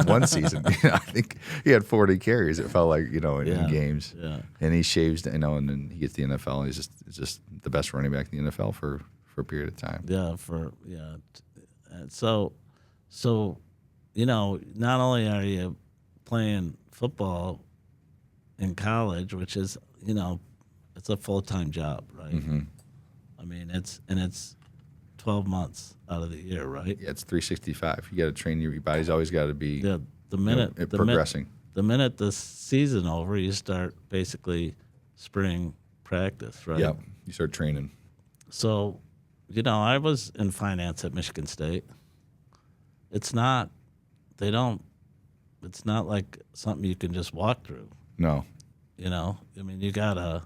One season, I think he had 40 carries. It felt like in games. Yeah. And he shaves, and then he gets the NFL. And he's just the best running back in the NFL for a period of time. Yeah. So, not only are you playing football in college, which is it's a full-time job, right? Mm-hmm. I mean, it's 12 months out of the year, right? Yeah, it's 365. You got to train your body's always got to be progressing. progressing. The minute the season over, you start basically spring practice, right? Yep. You start training. So, I was in finance at Michigan State. It's not like something you can just walk through. No. I mean, you gotta.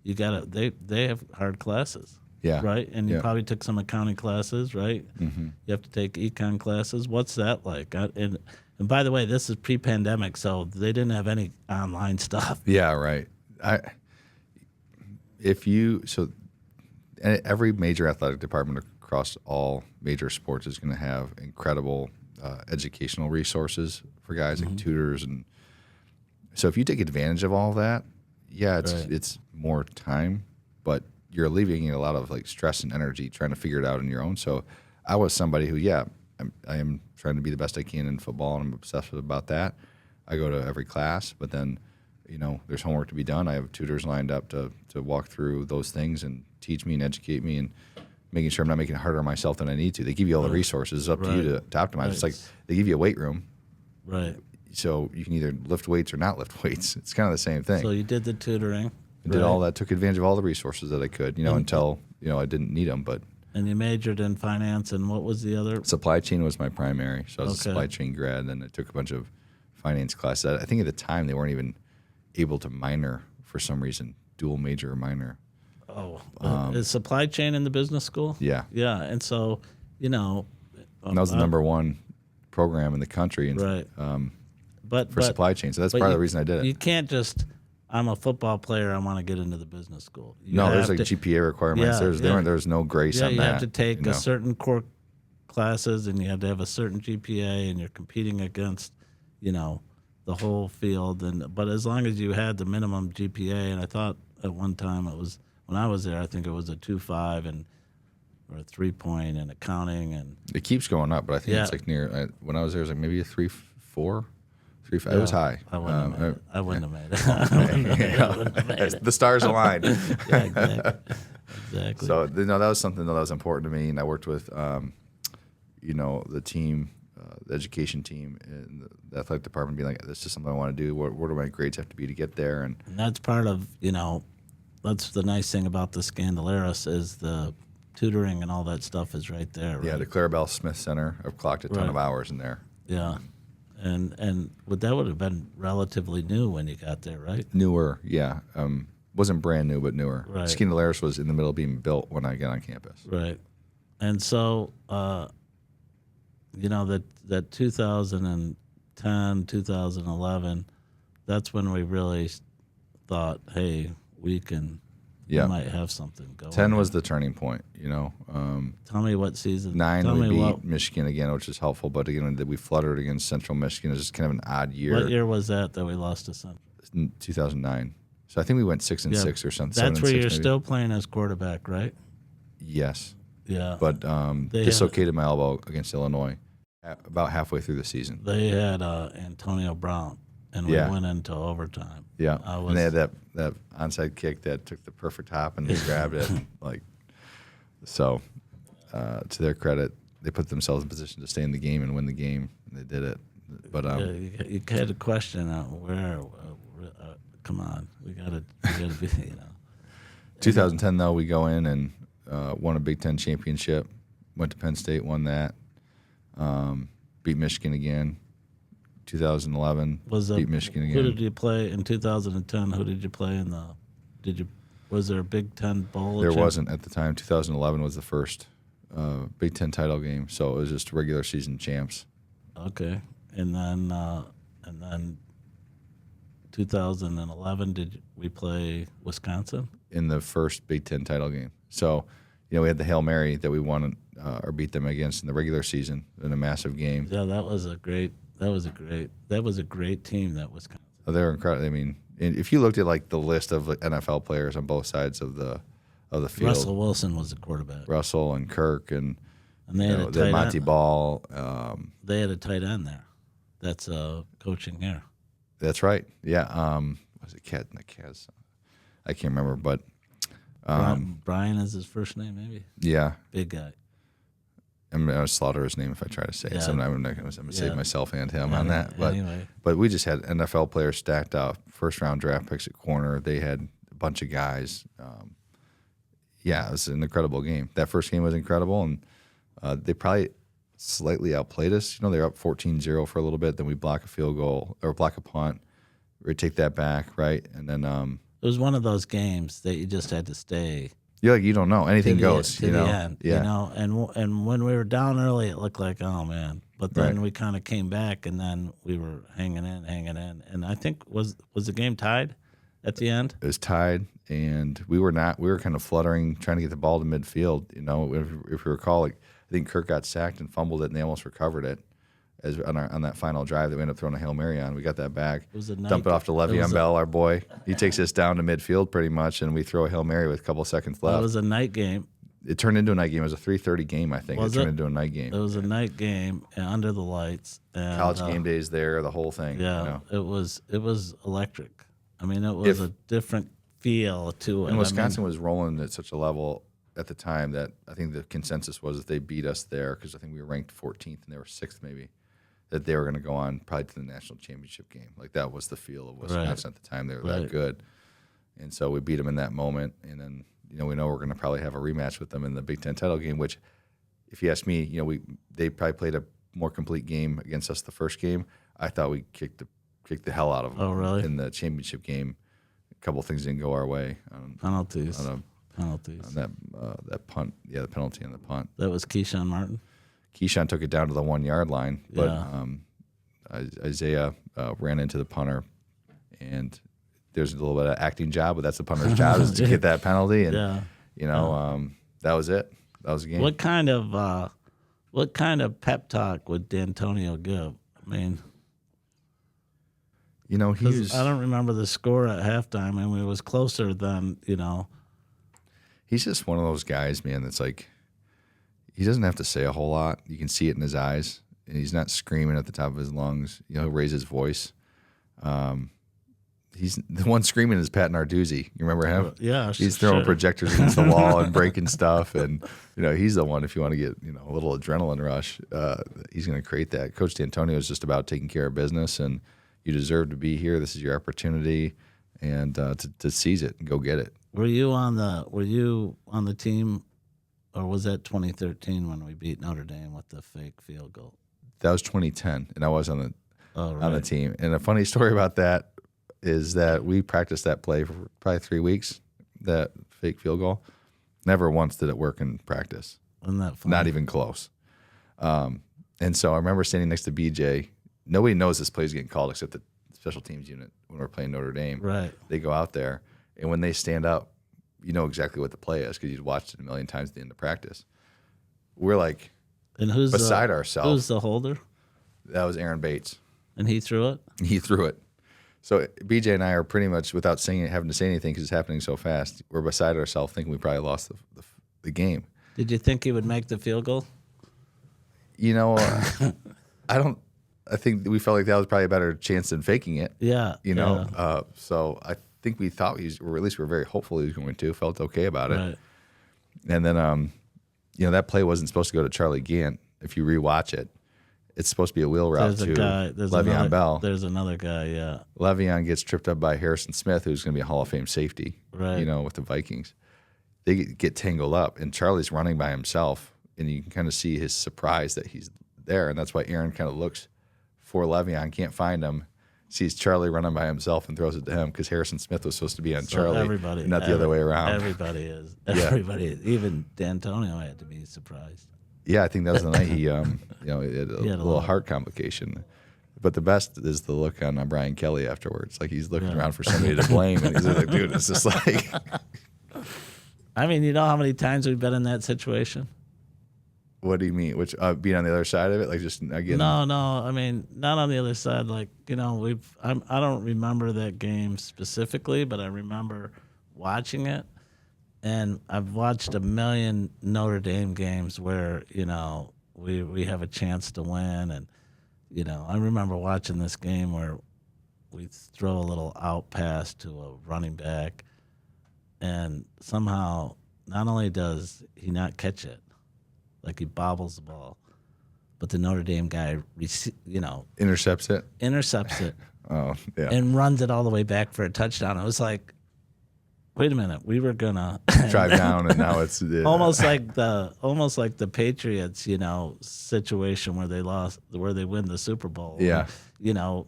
They have hard classes. Yeah. Right? And you probably took some accounting classes, right? Mm-hmm. You have to take econ classes. What's that like? And by the way, this is pre-pandemic, so they didn't have any online stuff. Yeah, right. Every major athletic department across all major sports is going to have incredible educational resources for guys like tutors, and so if you take advantage of all of that, it's more time, but you're alleviating a lot of like stress and energy trying to figure it out on your own. So I was somebody who, I am trying to be the best I can in football, and I'm obsessive about that. I go to every class, but then, there's homework to be done. I have tutors lined up to walk through those things and teach me and educate me and making sure I'm not making it harder on myself than I need to. They give you all the resources. It's up to you to optimize. Right. It's like they give you a weight room. Right. So you can either lift weights or not lift weights. It's kind of the same thing. So you did the tutoring. I did all that, took advantage of all the resources that I could, until, I didn't need them. But And you majored in finance, and what was the other? supply chain was my primary. So I was a supply chain grad, and I took a bunch of finance classes. I think at the time they weren't even able to minor for some reason, dual major or minor. Oh, is supply chain in the business school? Yeah. Yeah, and so, And that was the number one program in the country. And, right. For supply chain. So that's part of the reason I did it. You can't just, I'm a football player, I want to get into the business school. There's like GPA requirements. There's no grace on that. You have to take a certain core classes, and you have to have a certain GPA, and you're competing against, the whole field. But as long as you had the minimum GPA, and I thought at one time it was, when I was there, I think it was a 2.5 or a 3 point in accounting, and it keeps going up. But I think it's like near. When I was there, it was like maybe a 3.4, 3.5. It was high. I wouldn't have made it. The stars aligned. Yeah, exactly. So that was something that was important to me, and I worked with, the team, the education team, and the athletic department, being like, "This is something I want to do. What do my grades have to be to get there?" And that's part of that's the nice thing about the Scandalaris is the tutoring and all that stuff is right there. Right? Yeah, the Clarabelle Smith Center. I've clocked a ton of hours in there. Yeah. And that would have been relatively new when you got there, right? Newer, yeah. Wasn't brand new, but newer. Right. Scandalaris was in the middle of being built when I got on campus. Right. And so, that 2010, 2011, that's when we really thought, hey, we might have something going. 10 was the turning point, Tell me what season. 9, we beat Michigan again, which is helpful. But again, we fluttered against Central Michigan. It was just kind of an odd year. What year was that we lost to Central? In 2009. So I think we went 6-6 or something. That's where you're maybe. still playing as quarterback, right? Yes. Yeah. But dislocated my elbow against Illinois about halfway through the season. They had Antonio Brown, and we went into overtime. Yeah. And they had that onside kick that took the perfect hop, and they grabbed it. To their credit, they put themselves in position to stay in the game and win the game, and they did it. But you had a question where. Come on, we gotta be. 2010 though, we go in and won a Big Ten championship. Went to Penn State, won that. Beat Michigan again. 2011, beat Michigan again. Who did you play in 2010? Who did you play in the? Was there a Big Ten bowl? There wasn't at the time. 2011 was the first Big Ten title game, so it was just regular season champs. Okay, and then 2011, did we play Wisconsin? In the first Big Ten title game. So, we had the Hail Mary that we won or beat them against in the regular season in a massive game. Yeah, that was a great team, that Wisconsin. Oh, they were incredible. I mean, if you looked at like the list of NFL players on both sides of the field, Russell Wilson was the quarterback. Russell and Kirk and they had a tight Monty end. Ball. They had a tight end there. That's coaching here. That's right. Yeah. Was it Cat? I can't remember, but Brian is his first name, maybe. Yeah. Big guy. I'm going to slaughter his name if I try to say it. So I'm going to save myself and him on that. But anyway. But we just had NFL players stacked up, first-round draft picks at corner. They had a bunch of guys. It was an incredible game. That first game was incredible, and they probably slightly outplayed us. They were up 14-0 for a little bit. Then we block a field goal or block a punt. We take that back, right? And then it was one of those games that you just had to stay. You don't know. Anything goes. To the end. Yeah. And when we were down early, it looked like, oh man. But then we kind of came back, and then we were hanging in. And I think was the game tied at the end? It was tied, and we were not. We were kind of fluttering, trying to get the ball to midfield. If you recall, I think Kirk got sacked and fumbled it, and they almost recovered it. On that final drive that we ended up throwing a Hail Mary on. We got that back. Dump it off to Le'Veon Bell, our boy. He takes us down to midfield pretty much, and we throw a Hail Mary with a couple seconds left. It was a night game. it turned into a night game. It was a 3:30 game, I think. Was it turned it? into a night game. It was a night game under the lights. And, College game days there, the whole thing. Yeah, it was electric. I mean, it was a different feel to it. And Wisconsin was rolling at such a level at the time that I think the consensus was that they beat us there because I think we were ranked 14th and they were 6th maybe, that they were going to go on probably to the national championship game. Like that was the feel of Wisconsin at the time. They were that good. And so we beat them in that moment. And then, we know we're going to probably have a rematch with them in the Big Ten title game, which if you ask me, they probably played a more complete game against us the first game. I thought we kicked the hell out of them. Oh, really? In the championship game. A couple of things didn't go our way. Penalties. On that punt. Yeah, the penalty on the punt. That was Keyshawn Martin? Keyshawn took it down to the 1 yard line, but Isaiah ran into the punter, and there's a little bit of acting job, but that's the punter's job is to get that penalty, and that was it. That was the game. What kind of pep talk would D'Antonio give? I mean, he was. I don't remember the score at halftime. I mean, it was closer than He's just one of those guys, man. That's like he doesn't have to say a whole lot. You can see it in his eyes, and he's not screaming at the top of his lungs. He'll raise his voice. He's the one screaming is Pat Narduzzi. You remember him? Yeah, he's throwing projectors against the wall and breaking stuff, and he's the one. If you want to get a little adrenaline rush, he's going to create that. Coach D'Antonio is just about taking care of business, and you deserve to be here. This is your opportunity, and to seize it and go get it. Were you on the team, or was that 2013 when we beat Notre Dame with the fake field goal? That was 2010, and I was on the team. And a funny story about that is that we practiced that play for probably 3 weeks, that fake field goal. Never once did it work in practice. Isn't that funny? Not even close. And so I remember standing next to BJ. Nobody knows this play is getting called except the special teams unit when we're playing Notre Dame. Right. They go out there, and when they stand up, you know exactly what the play is because you've watched it a million times at the end of practice. We're like beside ourselves. Who's the holder? That was Aaron Bates. And he threw it? He threw it. So BJ and I are pretty much, without having to say anything because it's happening so fast, we're beside ourselves thinking we probably lost the game. Did you think he would make the field goal? I think we felt like that was probably a better chance than faking it. Yeah. So I think we thought or at least we were very hopeful he was going to, felt okay about it. Right. And then, that play wasn't supposed to go to Charlie Gant. If you rewatch it, it's supposed to be a wheel route to Le'Veon Bell. There's another guy, yeah. Le'Veon gets tripped up by Harrison Smith, who's going to be a Hall of Fame safety, right. With the Vikings. They get tangled up, and Charlie's running by himself, and you can kind of see his surprise that he's there, and that's why Aaron kind of looks for Le'Veon, can't find him, sees Charlie running by himself and throws it to him because Harrison Smith was supposed to be on Charlie, not the other way around. Everybody is. Everybody is. Even D'Antonio had to be surprised. Yeah, I think that was the night he had a little heart complication. But the best is the look on Brian Kelly afterwards. Like he's looking around for somebody to blame, and he's like, dude, it's just like. I mean, you know how many times we've been in that situation? What do you mean? Which being on the other side of it, like just again? No. I mean, not on the other side. Like I don't remember that game specifically, but I remember watching it, and I've watched a million Notre Dame games where we have a chance to win, and I remember watching this game where we throw a little out pass to a running back, and somehow not only does he not catch it. Like he bobbles the ball, but the Notre Dame guy, intercepts it. Oh, yeah. And runs it all the way back for a touchdown. It was like, wait a minute, we were gonna drive down, and now it's almost like the Patriots, situation where they win the Super Bowl. Yeah.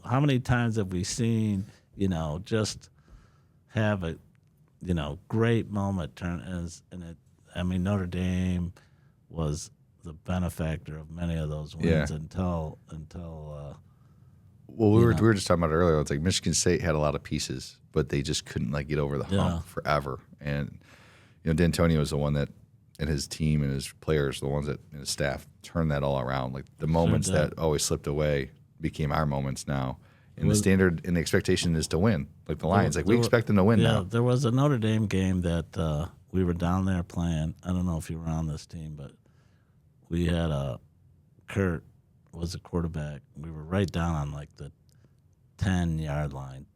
How many times have we seen, just have a, great moment turn Notre Dame was the benefactor of many of those wins until we were just talking about it earlier. It's like Michigan State had a lot of pieces, but they just couldn't get over the hump forever. And D'Antonio was the one that, and his team and his players, the ones that and his staff turned that all around. Like the moments that always slipped away became our moments now. And the standard and the expectation is to win. Like the Lions, we expect them to win now. There was a Notre Dame game that we were down there playing. I don't know if you were on this team, but we had Kurt was a quarterback. We were right down on like the 10-yard line,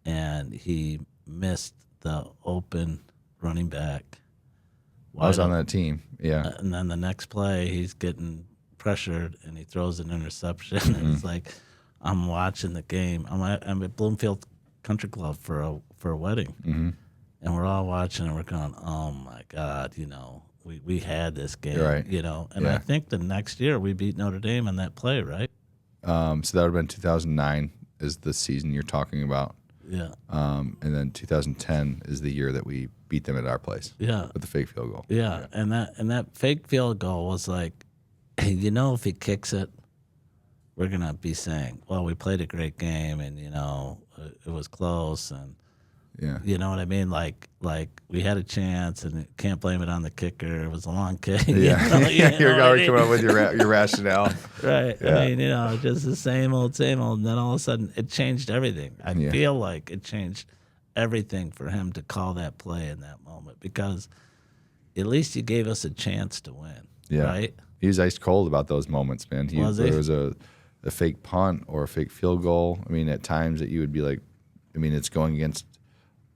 and he missed the open running back. I was on that team. Yeah. And then the next play, he's getting pressured, and he throws an interception. And it's like, I'm watching the game. I'm at Bloomfield Country Club for a wedding, and we're all watching, and we're going, oh, my God, we had this game, right. And I think the next year we beat Notre Dame on that play, right? So that would have been 2009 is the season you're talking about. Yeah. And then 2010 is the year that we beat them at our place. Yeah. With the fake field goal. Yeah. And that fake field goal was like, hey, if he kicks it, we're going to be saying, well, we played a great game, and, it was close, and yeah, you know what I mean? Like we had a chance, and can't blame it on the kicker. It was a long kick. Yeah. You're already coming up with your rationale. Right. Yeah. I mean, just the same old. And then all of a sudden it changed everything. I feel like it changed everything for him to call that play in that moment, because at least he gave us a chance to win. Yeah. Right? He was ice cold about those moments, man. There was a fake punt or a fake field goal. I mean, at times that you would be like, it's going against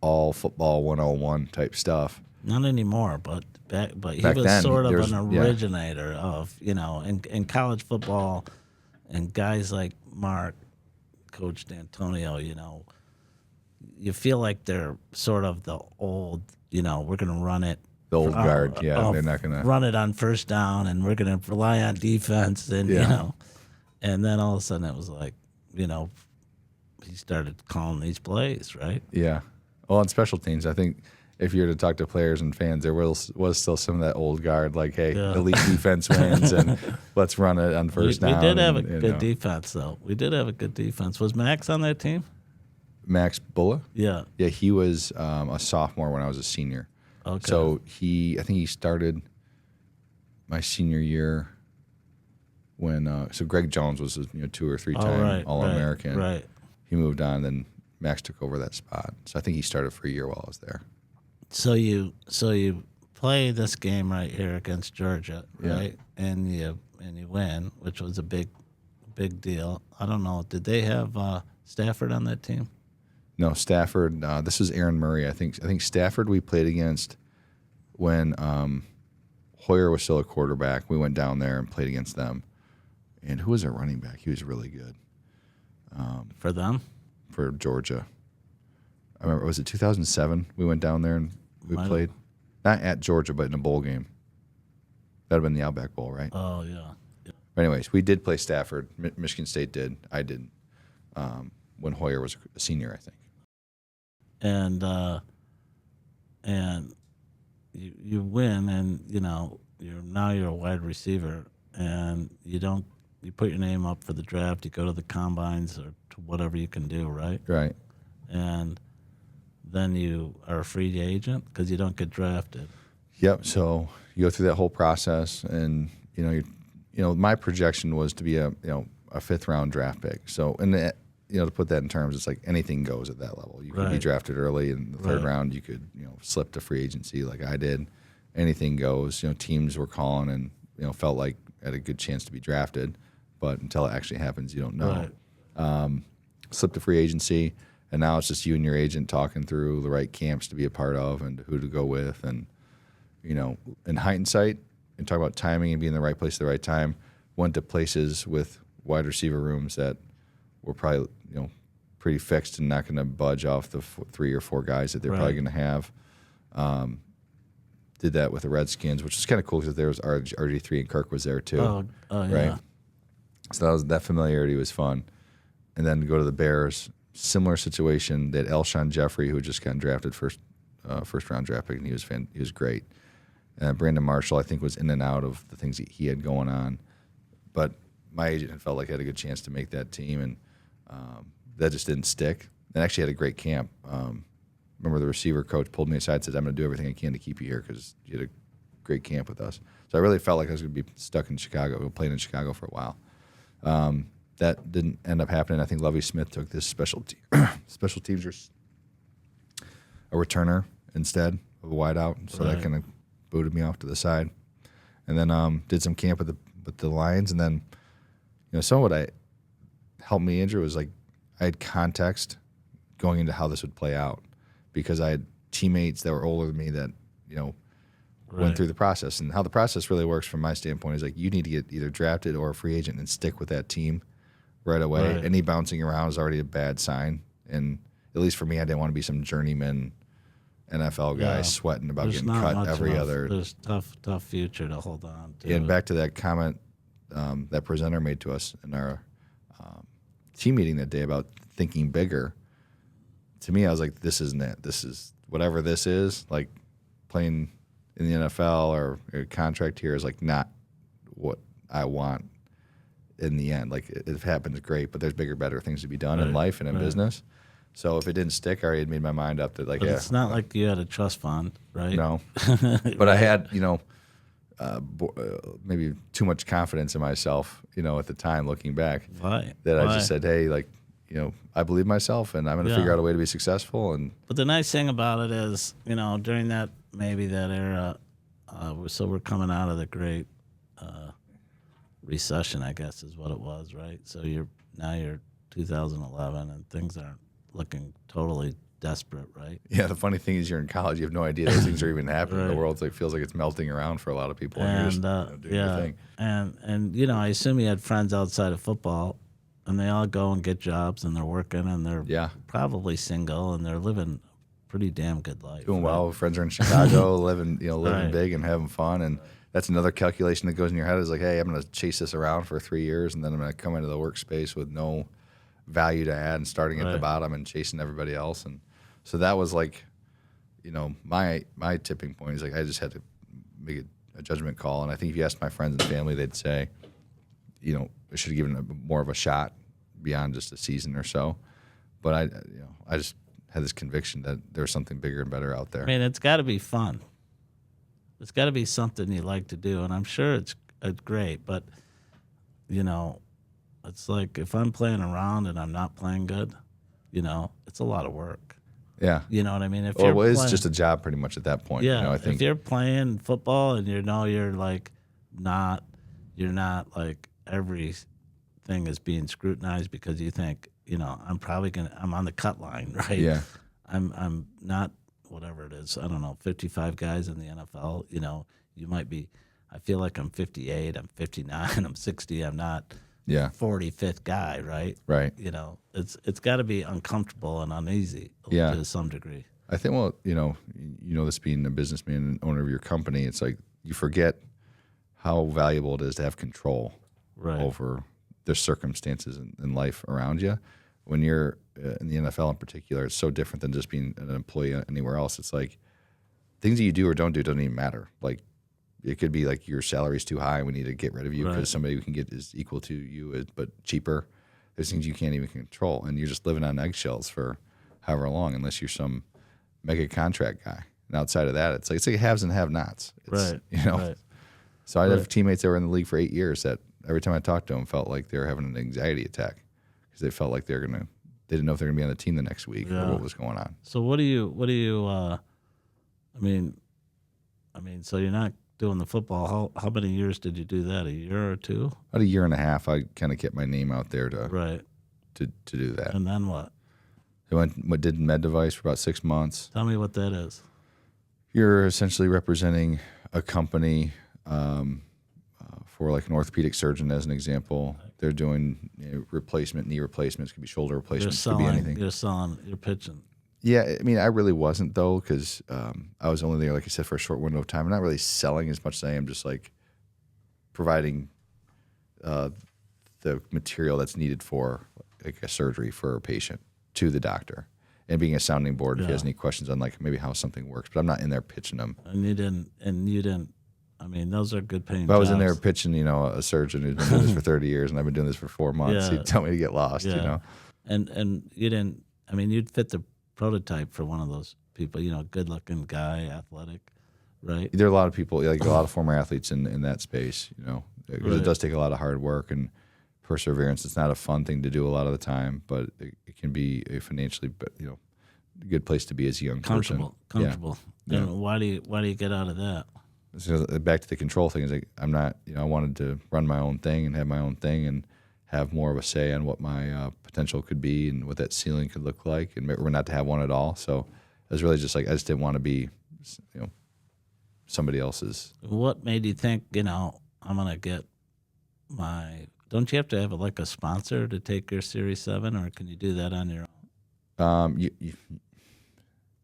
all football 101 type stuff. Not anymore, but he Back was then, sort of an originator of, in college football, and guys like Mark, Coach D'Antonio, you feel like they're sort of the old, we're going to run it. The old guard, they're not going to run it on first down, and we're going to rely on defense, and, and then all of a sudden it was like, he started calling these plays, right? Yeah. Well, on special teams, I think if you were to talk to players and fans, there was still some of that old guard, like, hey, elite defense wins, and let's run it on first down. We did have a good defense, though. We did have a good defense. Was Max on that team? Max Bulla? Yeah. Yeah, he was a sophomore when I was a senior. Okay. So I think he started my senior year when so Greg Jones was a 2 or 3 time All-American. Right. He moved on, then Max took over that spot. So I think he started for a year while I was there. So you play this game right here against Georgia, right? Yeah. And you win, which was a big deal. I don't know. Did they have Stafford on that team? No, Stafford. This is Aaron Murray. I think Stafford we played against when Hoyer was still a quarterback. We went down there and played against them. And who was our running back? He was really good. For them? For Georgia. I remember, was it 2007? We went down there and we played. Not at Georgia, but in a bowl game. That would have been the Outback Bowl, right? Oh, yeah. But anyways, we did play Stafford. Michigan State did. I didn't. When Hoyer was a senior, I think. And you win, and you're a wide receiver, and you put your name up for the draft. You go to the combines or to whatever you can do, right? Right. And then you are a free agent because you don't get drafted. Yep. So you go through that whole process, and my projection was to be a 5th round draft pick. So to put that in terms, it's like anything goes at that level. You could be drafted early in the 3rd round. You could slip to free agency like I did. Anything goes. Teams were calling and felt like I had a good chance to be drafted, but until it actually happens, you don't know. Right. Slip to free agency, and now it's just you and your agent talking through the right camps to be a part of and who to go with. And in hindsight, and talk about timing and being in the right place at the right time, went to places with wide receiver rooms that were probably pretty fixed and not going to budge off the 3 or 4 guys that they're probably going to have. Did that with the Redskins, which is kind of cool because there was RG3 and Kirk was there too. Oh right? Yeah. So that familiarity was fun. And then to go to the Bears, similar situation. They had Alshon Jeffrey, who just got drafted first round draft pick, and he was great. Brandon Marshall, I think, was in and out of the things he had going on. But my agent had felt like I had a good chance to make that team, and that just didn't stick. And actually had a great camp. Remember the receiver coach pulled me aside and said, I'm going to do everything I can to keep you here because you had a great camp with us. So I really felt like I was going to be stuck in Chicago, playing in Chicago for a while. That didn't end up happening. I think Lovie Smith took this special teams, a returner instead, of a wideout, so Right. that kind of booted me off to the side. And then did some camp with the Lions, and then some of what helped me, Andrew, was like I had context going into how this would play out because I had teammates that were older than me that went Right. through the process. And how the process really works from my standpoint is like you need to get either drafted or a free agent and stick with that team right away. Right. Any bouncing around is already a bad sign. And at least for me, I didn't want to be some journeyman NFL guy Yeah. sweating about There's getting not cut much every of a, other. There's tough future to hold on to. And back to that comment that presenter made to us in our team meeting that day about thinking bigger. To me, I was like, this isn't it. This is whatever this is, like playing in the NFL or a contract here is like not what I want in the end. Like if it happens, great, but there's bigger, better things to be done in Right, life and in right. business. So if it didn't stick, I already had made my mind up that like, But yeah, it's not like you had a trust fund, right? no. But I had, maybe too much confidence in myself, at the time looking back, Why? that I Why? just said, hey, like, I believe myself and I'm going to Yeah. figure out a way to be successful. And But the nice thing about it is, during that era, so we're coming out of the great recession, I guess is what it was, right? So you're 2011 and things aren't looking totally desperate, right? yeah, the funny thing is you're in college, you have no idea those things are even happening. The Right. world feels like it's melting around for a lot of people. And you're just doing your yeah, thing. and I assume you had friends outside of football, and they all go and get jobs, and they're working, and they're Yeah. probably single, and they're living a pretty damn good life. Doing right? well. Friends are in Chicago, living Right. big and having fun. And that's another calculation that goes in your head is like, hey, I'm going to chase this around for 3 years, and then I'm going to come into the workspace with no value to add and starting at the Right. bottom and chasing everybody else. And so that was like, my tipping point is like I just had to make a judgment call. And I think if you asked my friends and family, they'd say, I should have given more of a shot beyond just a season or so. But I just had this conviction that there's something bigger and better out there. I mean, it's got to be fun. It's got to be something you like to do, and I'm sure it's great. But it's like if I'm playing around and I'm not playing good, it's a lot of work. Yeah. You know what I mean? If Well, you're it's playing, just a job pretty much at that point. yeah. I think If you're playing football and you're like you're not like everything is being scrutinized because you think I'm on the cut line, right? Yeah. I'm not whatever it is. I don't know, 55 guys in the NFL. You might be. I feel like I'm 58. I'm 59. I'm 60. I'm not Yeah. 45th guy, right? Right. It's got to be uncomfortable and uneasy Yeah. to some degree. I think, well, this being a businessman and owner of your company, it's like you forget how valuable it is to have control Right. over the circumstances in life around you. When you're in the NFL in particular, it's so different than just being an employee anywhere else. It's like things that you do or don't do doesn't even matter. Like it could be like your salary's too high and we need to get rid of you because Right. somebody we can get is equal to you but cheaper. There's things you can't even control, and you're just living on eggshells for however long, unless you're some mega contract guy. And outside of that, it's like haves and have-nots. Right. Right. So I have teammates that were in the league for 8 years that every time I talked to them felt like they were having an anxiety attack because they felt like they didn't know if they're gonna be on the team the next week or what was going on. So what do you? So you're not doing the football. How many years did you do that? A year or two? About a year and a half, I kind of kept my name out there Right. to do that. And then what? I did med device for about 6 months. Tell me what that is. You're essentially representing a company for like an orthopedic surgeon, as an example. They're doing knee replacements, could be shoulder You're replacements, could be selling. anything. You're pitching. Yeah, I mean, I really wasn't though, because I was only there, like I said, for a short window of time. I'm not really selling as much as I am just like providing the material that's needed for like a surgery for a patient to the doctor, and being a sounding board if he has any questions on like maybe how something works. But I'm not in there pitching them. And you didn't. I mean, those are good paying. If I was in there jobs. pitching, a surgeon who's been doing this for 30 years and I've been doing this for 4 months, Yeah. he'd tell me to get lost, Yeah. And you didn't. I mean, you'd fit the prototype for one of those people. Good looking guy, athletic, right? There are a lot of people, like a lot of former athletes in that space, because Right. it does take a lot of hard work and perseverance. It's not a fun thing to do a lot of the time, but it can be a financially, good place to be as a young person. Comfortable. Yeah. And why do you get out of that? So back to the control thing is like I'm not, I wanted to run my own thing and have my own thing and have more of a say on what my potential could be and what that ceiling could look like, and we're not to have one at all. So it was really just like I just didn't want to be, somebody else's. What made you think, I'm gonna get my? Don't you have to have like a sponsor to take your Series 7, or can you do that on your own?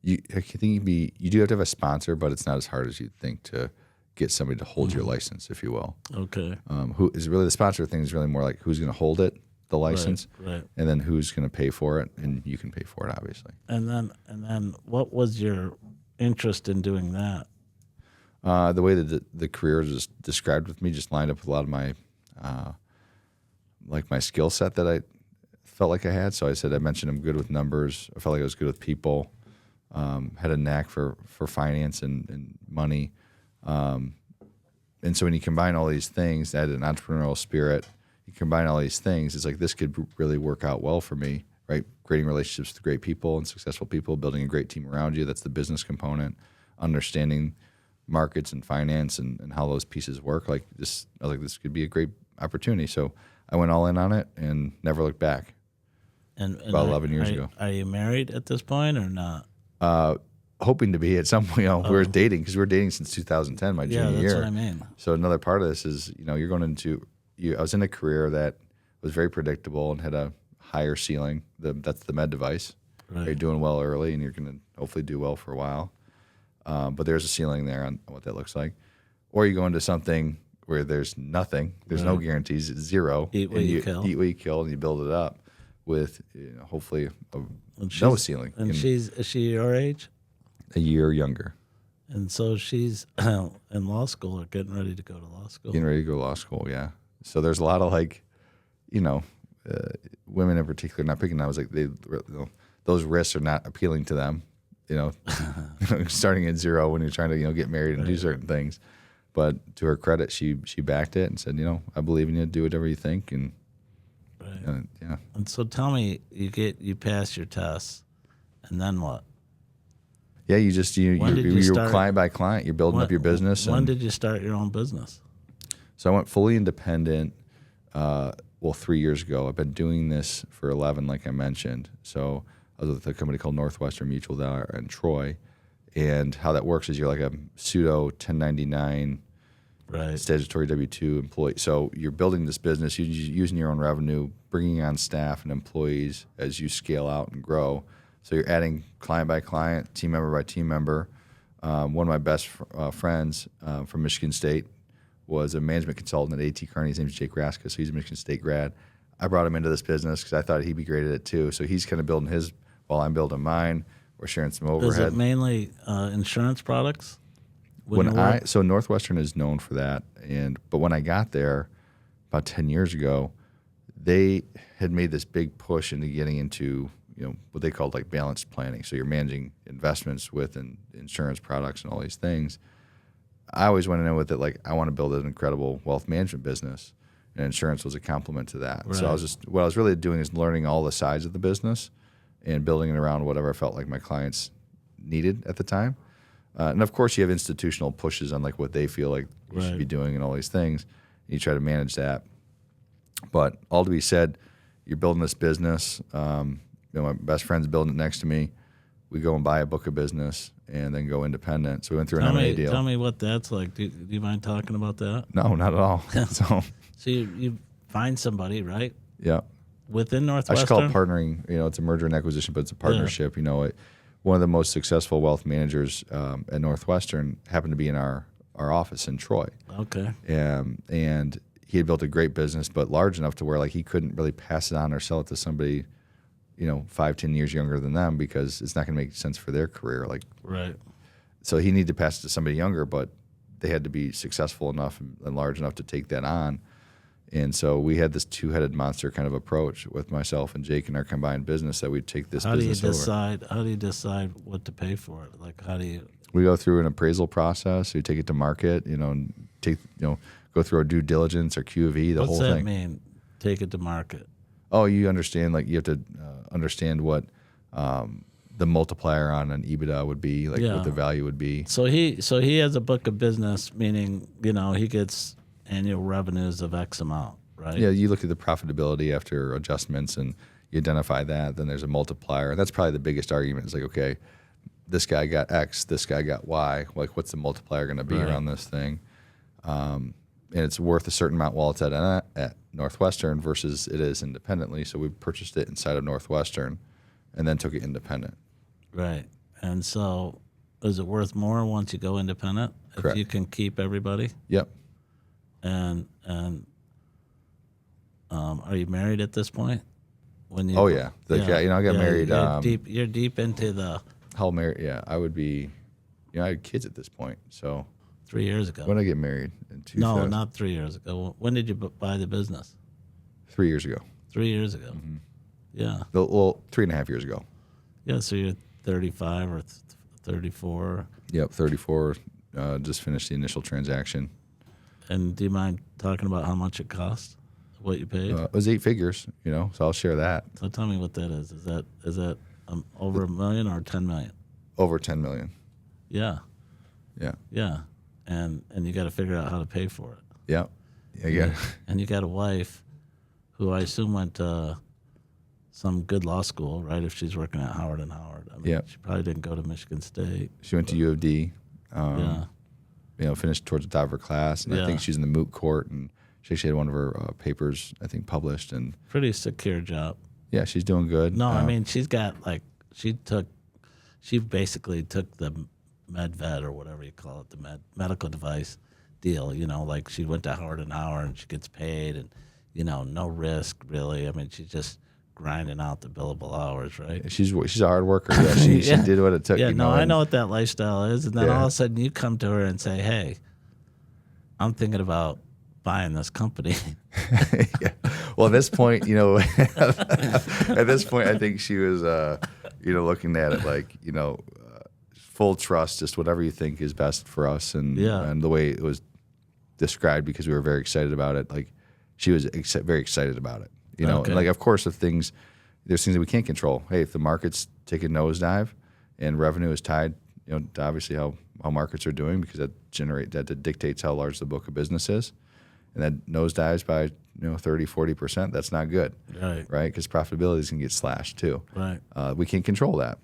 I think you do have to have a sponsor, but it's not as hard as you'd think to get somebody to hold your license, if you will. Okay. Who is really the sponsor thing is really more like who's going to hold it, the license, right. And then who's going to pay for it, and you can pay for it, obviously. And then what was your interest in doing that? The way that the career is described with me just lined up with a lot of my my skill set that I felt like I had. So I mentioned I'm good with numbers. I felt like I was good with people. Had a knack for finance and money. And so when you combine all these things, I had an entrepreneurial spirit. You combine all these things, it's like this could really work out well for me, right? Creating relationships with great people and successful people, building a great team around you. That's the business component. Understanding markets and finance and how those pieces work. Like this, I was like, this could be a great opportunity. So I went all in on it and never looked back. And about 11 years ago. Are you married at this point or not? Hoping to be at some point. We were dating because we were dating since 2010, my junior year. Yeah, that's what I mean. So another part of this is, you're going into. I was in a career that was very predictable and had a higher ceiling. That's the med device. Right. You're doing well early, and you're going to hopefully do well for a while. But there's a ceiling there on what that looks like. Or you go into something where there's nothing. There's no guarantees. It's zero. Eat what you kill. Eat what you kill, and you build it up with hopefully no ceiling. And is she your age? A year younger. And so she's in law school or getting ready to go to law school. Getting ready to go to law school, yeah. So there's a lot of women in particular, not picking. I was like, those risks are not appealing to them. Starting at zero when you're trying to get married and do certain things. But to her credit, she backed it and said, I believe in you. Do whatever you think, and yeah. And so tell me, you pass your tests, and then what? Yeah, you're client by client. You're building up your business. When did you start your own business? So I went fully independent, 3 years ago. I've been doing this for 11, like I mentioned. So I was with a company called Northwestern Mutual there in Troy. And how that works is you're like a pseudo 1099 statutory W-2 employee. So you're building this business, you're using your own revenue, bringing on staff and employees as you scale out and grow. So you're adding client by client, team member by team member. One of my best friends from Michigan State was a management consultant at A.T. Kearney. His name is Jake Raska, so he's a Michigan State grad. I brought him into this business because I thought he'd be great at it too. So he's kind of building his while I'm building mine. We're sharing some overhead. Is it mainly insurance products? So Northwestern is known for that, but when I got there about 10 years ago, they had made this big push into getting into what they called like balanced planning. So you're managing investments with insurance products and all these things. I always went in with it like I want to build an incredible wealth management business, and insurance was a complement to that. Right. So what I was really doing is learning all the sides of the business and building it around whatever I felt like my clients needed at the time. And of course, you have institutional pushes on like what they feel like you should be doing and all these things. And you try to manage that. But all to be said, you're building this business. My best friend's building it next to me. We go and buy a book of business and then go independent. So we went through an M&A deal. Tell me what that's like. Do you mind talking about that? No, not at all. So you find somebody, right? Yeah. Within Northwestern? I just call it partnering. It's a merger and acquisition, but it's a partnership. Yeah. One of the most successful wealth managers at Northwestern happened to be in our office in Troy. Okay. And he had built a great business, but large enough to where like he couldn't really pass it on or sell it to somebody 5-10 years younger than them because it's not going to make sense for their career. Right. So he needed to pass it to somebody younger, but they had to be successful enough and large enough to take that on. And so we had this two-headed monster kind of approach with myself and Jake in our combined business that we'd take this business over. How do you decide what to pay for it? Like, how do you? We go through an appraisal process. We take it to market, and go through our due diligence, our Q of E, the whole thing. What's that mean? Take it to market. Oh, you understand? Like you have to understand what the multiplier on an EBITDA would be, like Yeah. what the value would be. So he has a book of business, meaning he gets annual revenues of X amount, right? Yeah, you look at the profitability after adjustments and you identify that, then there's a multiplier. That's probably the biggest argument. It's like, okay, this guy got X, this guy got Y. Like, what's the multiplier going to be Right. around this thing? And it's worth a certain amount while it's at Northwestern versus it is independently. So we purchased it inside of Northwestern and then took it independent. Right. And so is it worth more once you go independent? Correct. If you can keep everybody? Yep. And are you married at this point? When you Oh, yeah. I got married. You're deep into the How married? Yeah, I would be. I had kids at this point. So 3 years ago. when did I get married? In No, not 3 years ago. When did you buy the business? 3 years ago. 3 years ago. Mm-hmm. Yeah. Well, 3.5 years ago. Yeah. So you're 35 or 34. Yep, 34. Just finished the initial transaction. And do you mind talking about how much it cost? What you paid? It was 8 figures, so I'll share that. So tell me what that is. Is that over $1 million or 10 million? Over 10 million. Yeah. Yeah. Yeah. And you got to figure out how to pay for it. Yep. Yeah. And you got a wife who I assume went to some good law school, right? If she's working at Howard and Howard. I mean, Yeah. she probably didn't go to Michigan State. She went to U of D. Yeah. Finished towards the top of her class, and I Yeah. think she's in the moot court, and she actually had one of her papers, I think, published, and Pretty secure job. yeah, she's doing good. No, I mean, she's got she basically took the med vet or whatever you call it, the medical device deal, like she went to Howard and Howard and she gets paid and, no risk really. I mean, she's just grinding out the billable hours, right? she's a hard worker. Yeah, she did what it took. Yeah, no, I and- know what that lifestyle is. And then Yeah. all of a sudden you come to her and say, hey, I'm thinking about buying this company. Yeah. Well, at this point, at this point, I think she was, looking at it like, full trust, just whatever you think is best for us, and Yeah. and the way it was described, because we were very excited about it. Like, she was very excited about it. Okay. And like, of course, there's things that we can't control. Hey, if the market's taking nosedive and revenue is tied, to obviously how markets are doing, because that dictates how large the book of business is. And that nosedives by 30-40%, that's not good, Right. Because profitability is going to get slashed too. Right. We can't control that.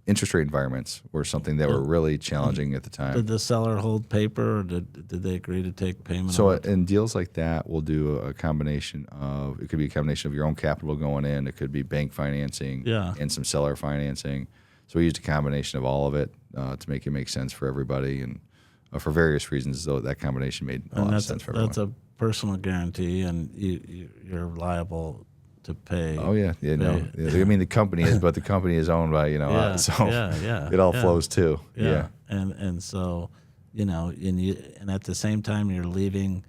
Interest rate environments were something that were really challenging at the time. Did the seller hold paper, or did they agree to take payment? So on it? in deals like that, we'll do a combination of, it could be a combination of your own capital going in, it could be bank financing, Yeah. and some seller financing. So we used a combination of all of it to make it make sense for everybody, and for various reasons, though that combination made a lot of sense for everyone. That's a personal guarantee, and you're liable to pay. Oh yeah. I mean, the company is, but the company is owned by so yeah, it all yeah. flows too. Yeah. And so, and at the same time you're leaving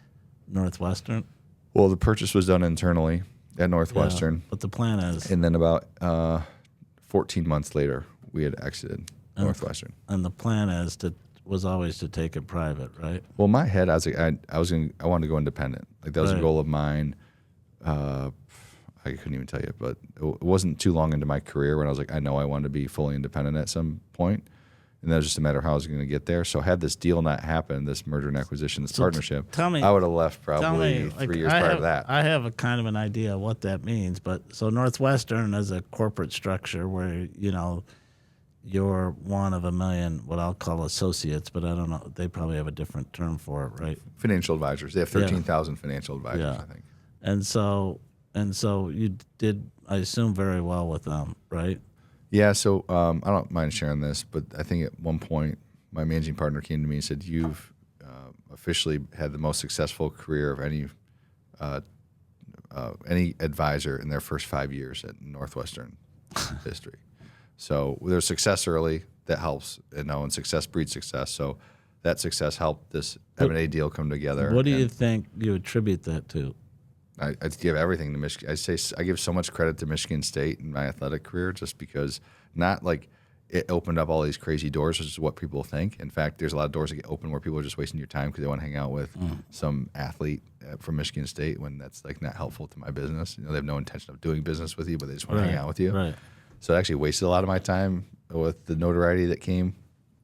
Northwestern. Well, the purchase was done internally at Northwestern, But the plan is, and then about 14 months later, we had exited Northwestern. and the plan was always to take it private, right? Well, in my head, I was like, I wanted to go independent. Like, that was a Right. goal of mine. I couldn't even tell you, but it wasn't too long into my career when I was like, I know I wanted to be fully independent at some point, and that was just a matter of how I was going to get there. So had this deal not happened, this merger and acquisition, this partnership, tell me- I would have left probably 3 years prior to that. I have a kind of an idea of what that means, but so Northwestern is a corporate structure where you're one of a million, what I'll call associates, but I don't know, they probably have a different term for it, right? Financial advisors. They have 13,000 financial advisors, Yeah. I think. And so you did, I assume, very well with them, right? Yeah, so I don't mind sharing this, but I think at one point my managing partner came to me and said, "You've officially had the most successful career of any advisor in their first 5 years at Northwestern history." So there's success early that helps, and success breeds success. So that success helped this M&A deal come together. What do you and think you attribute that to? I give everything to Michigan. I give so much credit to Michigan State in my athletic career, just because not like it opened up all these crazy doors, which is what people think. In fact, there's a lot of doors that get open where people are just wasting your time because they want to hang out with some athlete from Michigan State, when that's like not helpful to my business. They have no intention of doing business with you, but they just want to hang out with you. Right. So I actually wasted a lot of my time with the notoriety that came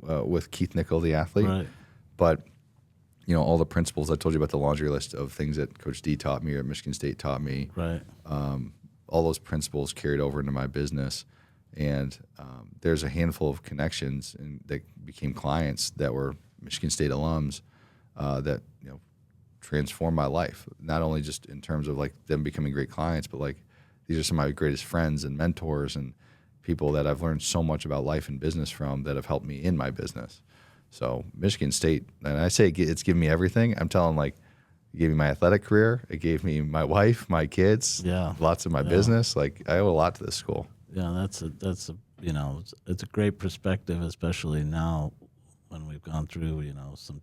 with Keith Nichol, the athlete. Right. But all the principles I told you about, the laundry list of things that Coach D taught me or Michigan State taught me. Right. All those principles carried over into my business. And there's a handful of connections that became clients that were Michigan State alums that transformed my life. Not only just in terms of like them becoming great clients, but like these are some of my greatest friends and mentors and people that I've learned so much about life and business from that have helped me in my business. So Michigan State, and I say it's given me everything. I'm telling it gave me my athletic career. It gave me my wife, my kids, lots of my business. Like I owe a lot to this school. Yeah, that's a it's a great perspective, especially now when we've gone through some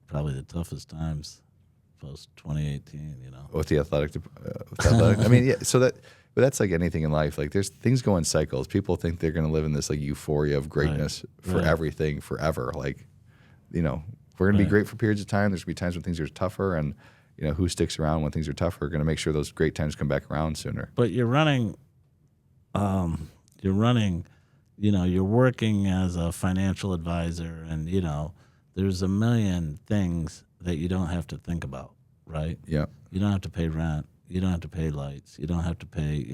probably the toughest times post 2018. With the athletic. I mean, yeah. But that's like anything in life. Like there's things go in cycles. People think they're going to live in this like euphoria of greatness for everything forever. Like, we're going to be great for periods of time. There's going to be times when things are tougher, and who sticks around when things are tougher are going to make sure those great times come back around sooner. But you're running, you're working as a financial advisor, and there's a million things that you don't have to think about, right? Yeah. You don't have to pay rent. You don't have to pay lights. You don't have to pay,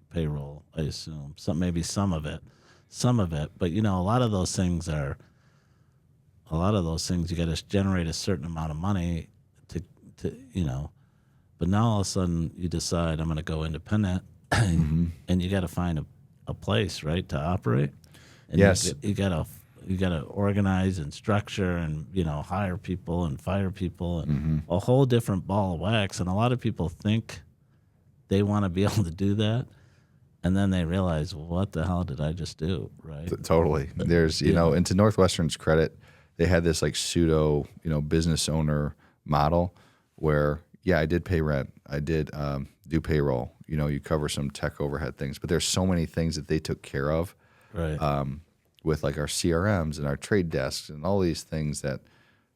payroll, I assume. Maybe some of it. But, a lot of those things you got to generate a certain amount of money to but now all of a sudden you decide I'm going to go independent and you got to find a place, right, to operate. And yes. You got to organize and structure and, hire people and fire people and a whole different ball of wax. And a lot of people think they want to be able to do that. And then they realize, well, what the hell did I just do? Right. Totally. There's, and to Northwestern's credit, they had this like pseudo, business owner model where, I did pay rent. I did do payroll. You cover some tech overhead things, but there's so many things that they took care of. Right. With like our CRMs and our trade desks and all these things that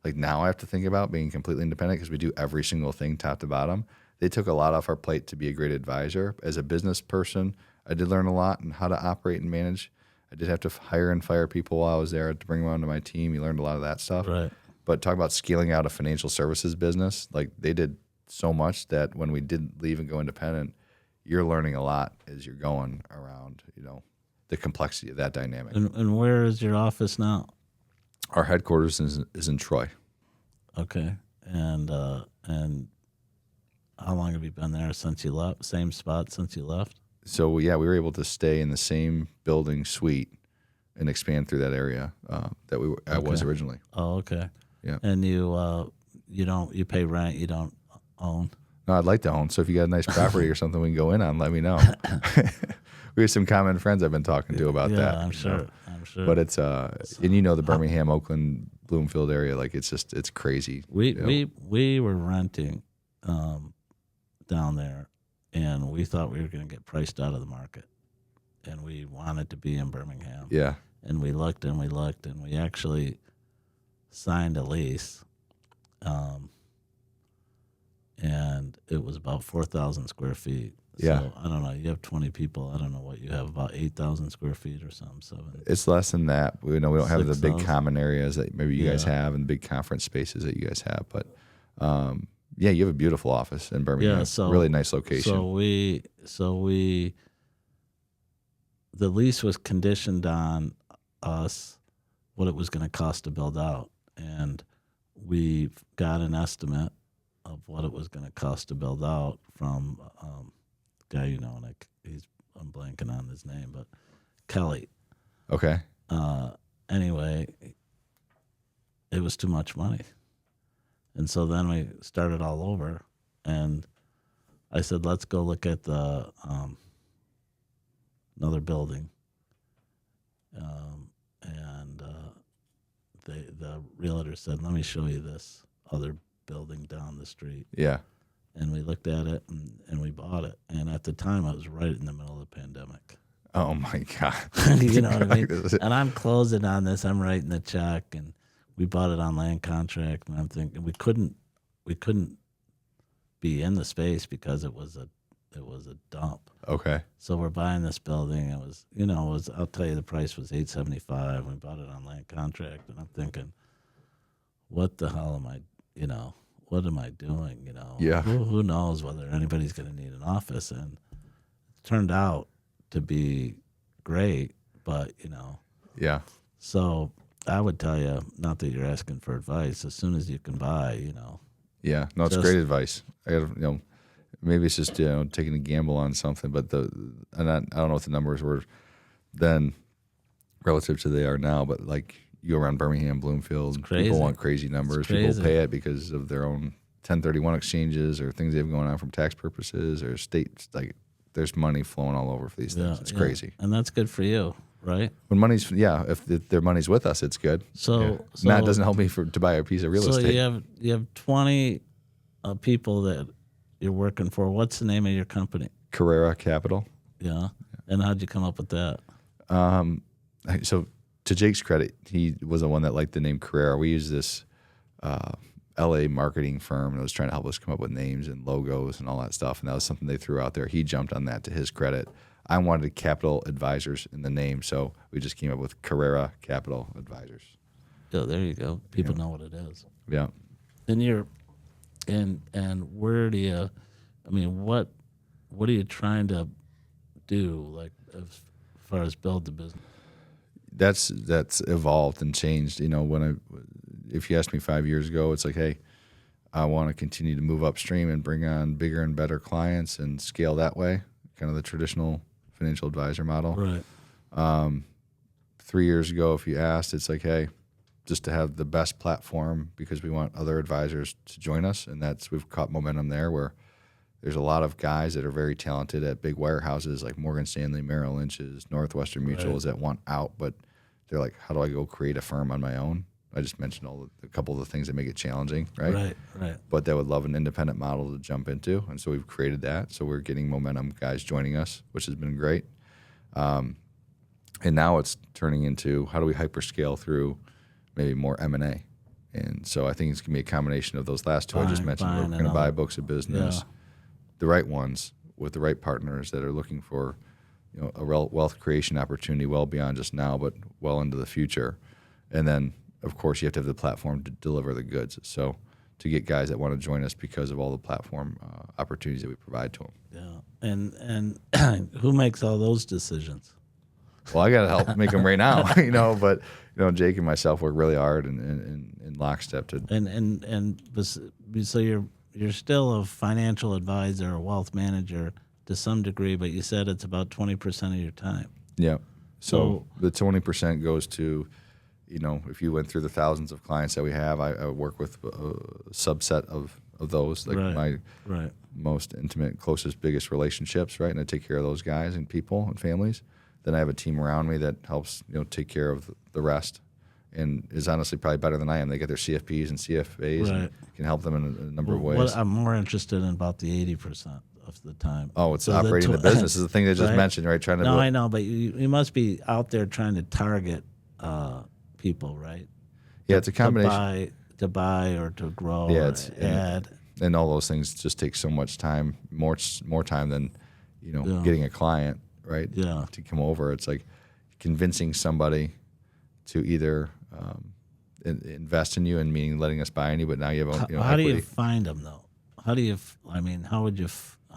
like now I have to think about being completely independent because we do every single thing top to bottom. They took a lot off our plate to be a great advisor. As a business person, I did learn a lot on how to operate and manage. I did have to hire and fire people while I was there to bring them onto my team. You learned a lot of that stuff. Right. But talk about scaling out a financial services business. Like they did so much that when we did leave and go independent, you're learning a lot as you're going around, the complexity of that dynamic. And where is your office now? Our headquarters is in Troy. Okay. And how long have you been there since you left? Same spot since you left? So, we were able to stay in the same building suite and expand through that area that I was originally. Oh, okay. Yeah. And you pay rent, you don't own? No, I'd like to own. So if you got a nice property or something we can go in on, let me know. We have some common friends I've been talking to about that. I'm sure. But it's and the Birmingham, Oakland, Bloomfield area, like it's crazy. We were renting down there, and we thought we were going to get priced out of the market, and we wanted to be in Birmingham. Yeah. And we looked, and we actually signed a lease, and it was about 4,000 square feet. Yeah. So, I don't know. You have 20 people. I don't know what you have, about 8,000 square feet or something. It's less than that. We don't have the big 6,000. common areas that maybe you guys have and the big conference spaces that you guys have. But, you have a beautiful office in Birmingham. Yeah, so really nice location. The lease was conditioned on us, what it was going to cost to build out. And we got an estimate of what it was going to cost to build out from a guy, I'm blanking on his name, but Kelly. Okay. Anyway, it was too much money. And so then we started all over, and I said, let's go look at the another building. And the realtor said, let me show you this other building down the street. Yeah. And we looked at it, and we bought it. And at the time, I was right in the middle of the pandemic. Oh, my God. You know what I mean? And I'm closing on this. I'm writing the check, and we bought it on land contract. And I'm thinking we couldn't be in the space because it was It was a dump. Okay. So we're buying this building. It was, I'll tell you, the price was $875. We bought it on land contract, and I'm thinking, what the hell am I, what am I doing? Yeah. Who knows whether anybody's going to need an office? And it turned out to be great, but Yeah. so I would tell you, not that you're asking for advice, as soon as you can buy, Yeah. No, it's Just- great advice. I got maybe it's just taking a gamble on something, but I don't know what the numbers were then relative to they are now, but like you go around Birmingham, Bloomfield, crazy. people want crazy numbers. crazy. People pay it because of their own 1031 exchanges or things they have going on from tax purposes or state. Like there's money flowing all over for these things. It's crazy. And that's good for you, right? When money's if their money's with us, it's good. So Matt doesn't help me to buy a piece of real so estate. you have 20 people that you're working for. What's the name of your company? Carrera Capital. Yeah. And how'd you come up with that? So to Jake's credit, he was the one that liked the name Carrera. We use this LA marketing firm that was trying to help us come up with names and logos and all that stuff. And that was something they threw out there. He jumped on that to his credit. I wanted Capital Advisors in the name, so we just came up with Carrera Capital Advisors. Oh, there you go. People know what it is. Yeah. And you're, and where do you, what are you trying to do, like, as far as build the business? That's evolved and changed. If you asked me 5 years ago, it's like, hey, I want to continue to move upstream and bring on bigger and better clients and scale that way, kind of the traditional financial advisor model. Right. 3 years ago, if you asked, it's like, hey, just to have the best platform because we want other advisors to join us, and we've caught momentum there where there's a lot of guys that are very talented at big wirehouses like Morgan Stanley, Merrill Lynch's, Northwestern Mutuals that want out, but they're like, how do I go create a firm on my own? I just mentioned a couple of the things that make it challenging, right? Right. But they would love an independent model to jump into, and so we've created that. So we're getting momentum, guys joining us, which has been great. And now it's turning into how do we hyperscale through maybe more M&A. And so I think it's going to be a combination of those last two I just mentioned. We're going to buy books of business, the right ones with the right partners that are looking for a wealth creation opportunity well beyond just now, but well into the future. And then, of course, you have to have the platform to deliver the goods. So to get guys that want to join us because of all the platform opportunities that we provide to them. Yeah. And who makes all those decisions? Well, I got to help make them right now, but Jake and myself work really hard and in lockstep to. So you're still a financial advisor, a wealth manager to some degree, but you said it's about 20% of your time. Yeah. So the 20% goes to, if you went through the thousands of clients that we have, I work with a subset of those, like my most intimate, closest, biggest relationships, right? And I take care of those guys and people and families. Then I have a team around me that helps, take care of the rest, and is honestly probably better than I am. They get their CFPs and CFAs and can help them in a number of ways. What I'm more interested in about the 80% of the time. Oh, it's operating the business is the thing they just mentioned, right? Trying to. No, I know, but you must be out there trying to target people, right? Yeah, it's a combination. To buy or to grow. Yeah, or add. And all those things just take so much time, more time than getting a client. Right? Yeah. To come over, it's like convincing somebody to either invest in you, and meaning letting us buy in you, but now you have how equity. do you find them though? How do you?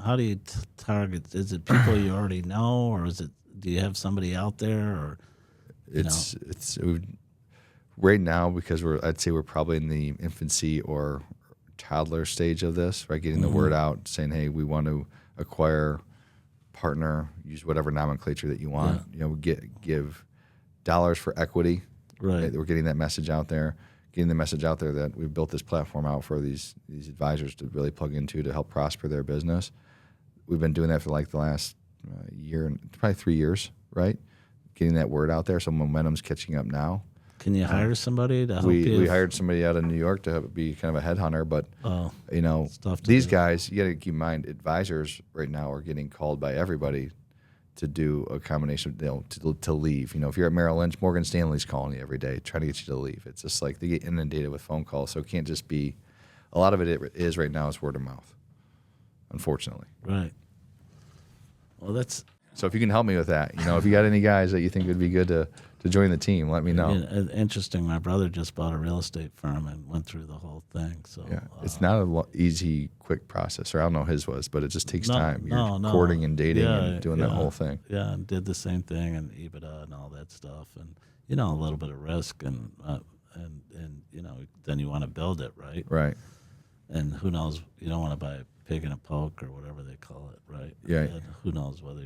How do you target? Is it people you already know, or do you have somebody out there, or? It's right now because I'd say we're probably in the infancy or toddler stage of this, right? Getting the word out, saying, hey, we want to acquire. Partner, use whatever nomenclature that you want. Give dollars for equity. Right. We're getting that message out there. Getting the message out there that we've built this platform out for these advisors to really plug into to help prosper their business. We've been doing that for like the last year, probably 3 years, right? Getting that word out there, so momentum's catching up now. Can you hire somebody to help you? We hired somebody out of New York to be kind of a headhunter, but these guys, you got to keep in mind, advisors right now are getting called by everybody to do a combination, to leave. If you're at Merrill Lynch, Morgan Stanley's calling you every day trying to get you to leave. It's just like they get inundated with phone calls, so it can't just be. A lot of it is right now is word of mouth, unfortunately. Right. Well, that's So if you can help me with that, if you got any guys that you think would be good to join the team, let me know. interesting. My brother just bought a real estate firm and went through the whole thing. So Yeah, it's not an easy, quick process. Or I don't know his was, but it just takes time. You're No. courting and dating Yeah, and doing that whole thing. Yeah, and did the same thing and EBITDA and all that stuff, and a little bit of risk and then you want to build it, right? Right. And who knows? You don't want to buy a pig in a poke or whatever they call it, right? Yeah. And who knows whether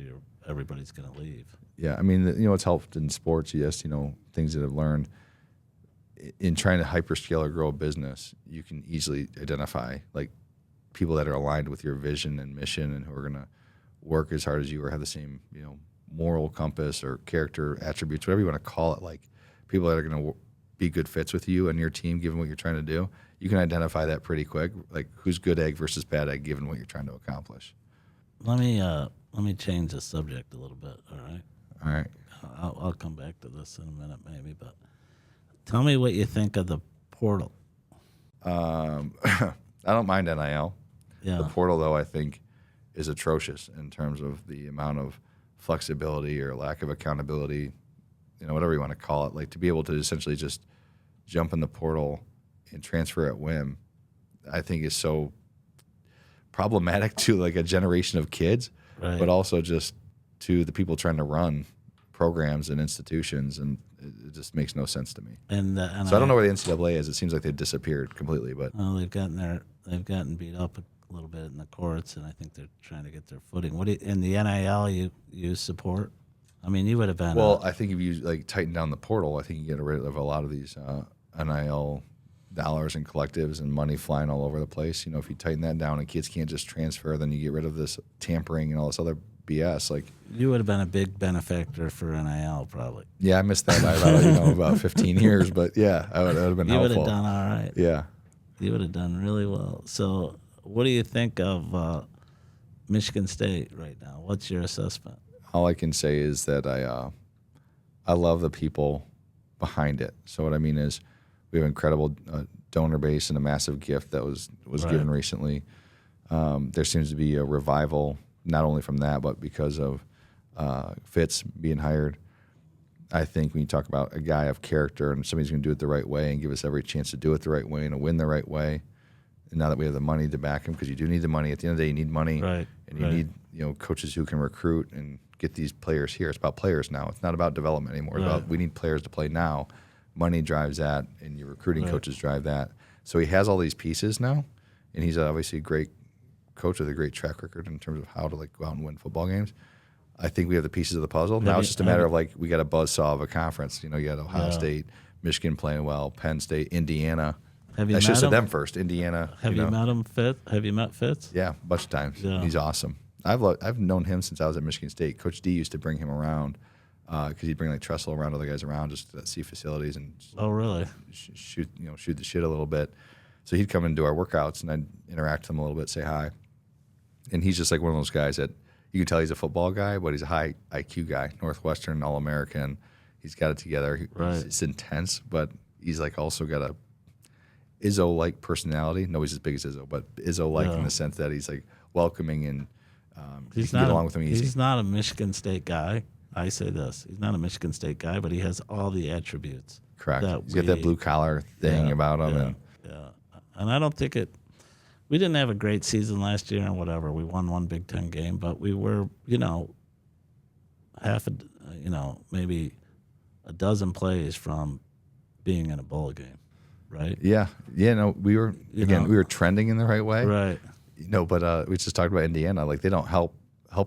everybody's going to leave? Yeah, I mean, it's helped in sports. Yes, things that I've learned in trying to hyperscale or grow a business. You can easily identify like people that are aligned with your vision and mission, and who are going to work as hard as you or have the same, moral compass or character attributes, whatever you want to call it. Like people that are going to be good fits with you and your team, given what you're trying to do. You can identify that pretty quick, like who's good egg versus bad egg, given what you're trying to accomplish. Let me change the subject a little bit. All right. All right. I'll come back to this in a minute, maybe. But tell me what you think of the portal. I don't mind NIL. Yeah. The portal, though, I think is atrocious in terms of the amount of flexibility or lack of accountability, whatever you want to call it. Like to be able to essentially just jump in the portal and transfer at whim, I think is so problematic to like a generation of kids, right. But also just to the people trying to run programs and institutions, and it just makes no sense to me. And so I don't know where the NCAA is. It seems like they've disappeared completely. But they've gotten beat up a little bit in the courts, and I think they're trying to get their footing. In the NIL you support? I mean, you would have been. Well, I think if you like tighten down the portal, I think you get rid of a lot of these NIL dollars and collectives and money flying all over the place. If you tighten that down and kids can't just transfer, then you get rid of this tampering and all this other BS. Like you would have been a big benefactor for NIL, probably. Yeah, I missed that by about 15 years, but yeah, I would have been helpful. You would have done all right. Yeah, you would have done really well. So, what do you think of Michigan State right now? What's your assessment? All I can say is that I love the people behind it. So what I mean is, we have an incredible donor base and a massive gift that was right. given recently. There seems to be a revival, not only from that, but because of Fitz being hired. I think when you talk about a guy of character and somebody's going to do it the right way and give us every chance to do it the right way and to win the right way, and now that we have the money to back him, because you do need the money. At the end of the day, you need money, right. and you need coaches who can recruit and get these players here. It's about players now. It's not about development anymore. Right. It's about we need players to play now. Money drives that, and your recruiting right. coaches drive that. So he has all these pieces now, and he's obviously a great coach with a great track record in terms of how to go out and win football games. I think we have the pieces of the puzzle. Now it's just a matter of we got a buzzsaw of a conference. You had Ohio State, Michigan playing well, Penn State, Indiana. I should have said them first. Indiana. Have you met him, Fitz? Have you met Fitz? Yeah, a bunch of times. Yeah. He's awesome. I've known him since I was at Michigan State. Coach D used to bring him around because he'd bring Tressel around, other guys around, just to see facilities and really shoot the shit a little bit. So he'd come and do our workouts, and I'd interact with him a little bit, say hi. And he's just like one of those guys that you can tell he's a football guy, but he's a high IQ guy, Northwestern, All-American. He's got it together. Right. It's intense, but he's also got a Izzo-like personality. Nobody's as big as Izzo, but Izzo-like in the sense that he's welcoming and you can get along with him easy. He's not a Michigan State guy. I say this. He's not a Michigan State guy, but he has all the attributes. Correct. He's got that blue-collar thing about him. And I don't think we didn't have a great season last year and whatever. We won one Big Ten game, but we were, maybe a dozen plays from being in a bowl game, right? Yeah. Yeah, no, we were, we were trending in the right way. Right. But we just talked about Indiana. They don't help